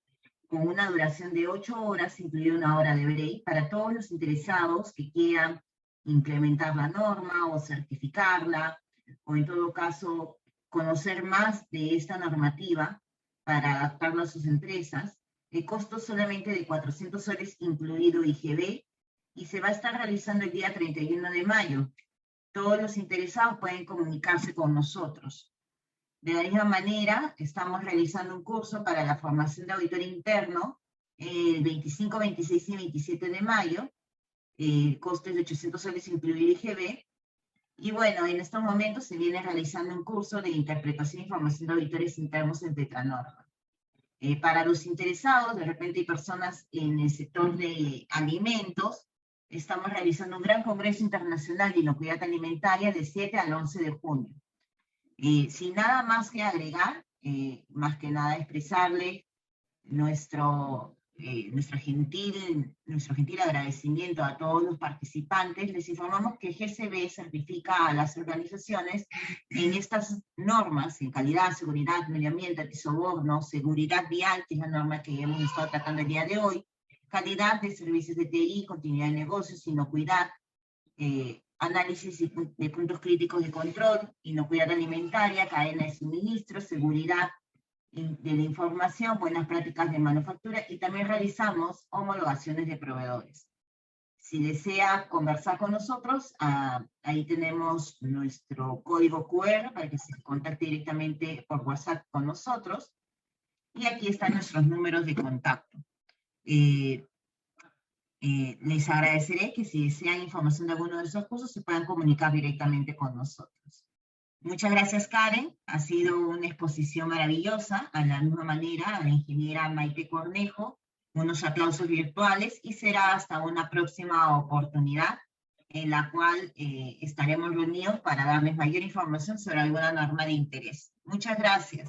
con una duración de 8 horas, incluida una hora de break, para todos los interesados que quieran implementar la norma o certificarla, o en todo caso, conocer más de esta normativa para adaptarla a sus empresas. El costo solamente de 400 soles, incluido IGB, y se va a estar realizando el día 31 de mayo. Todos los interesados pueden comunicarse con nosotros. De la misma manera, estamos realizando un curso para la formación de auditor interno el 25, 26 y 27 de mayo. El costo es de 800 soles, incluido IGB. Y bueno, en estos momentos se viene realizando un curso de interpretación y formación de auditores internos en Tetranorma. Para los interesados, de repente hay personas en el sector de alimentos, estamos realizando un gran congreso internacional de inocuidad alimentaria del 7 al 11 de junio. Sin nada más que agregar, más que nada expresarle nuestro gentil agradecimiento a todos los participantes. Les informamos que GCB certifica a las organizaciones en estas normas, en calidad, seguridad, medio ambiente, antisoborno, seguridad vial, que es la norma que hemos estado tratando el día de hoy, calidad de servicios de TI, continuidad de negocios, inocuidad, análisis de puntos críticos de control, inocuidad alimentaria, cadena de suministro, seguridad de la información, buenas prácticas de manufactura, y también realizamos homologaciones de proveedores. Si desea conversar con nosotros, ahí tenemos nuestro código QR para que se contacte directamente por WhatsApp con nosotros, y aquí están nuestros números de contacto. Les agradeceré que si desean información de alguno de esos cursos se puedan comunicar directamente con nosotros. Muchas gracias, Karen. Ha sido una exposición maravillosa. A la misma manera, a la ingeniera Maite Cornejo, unos aplausos virtuales, y será hasta una próxima oportunidad en la cual estaremos reunidos para darles mayor información sobre alguna norma de interés. Muchas gracias.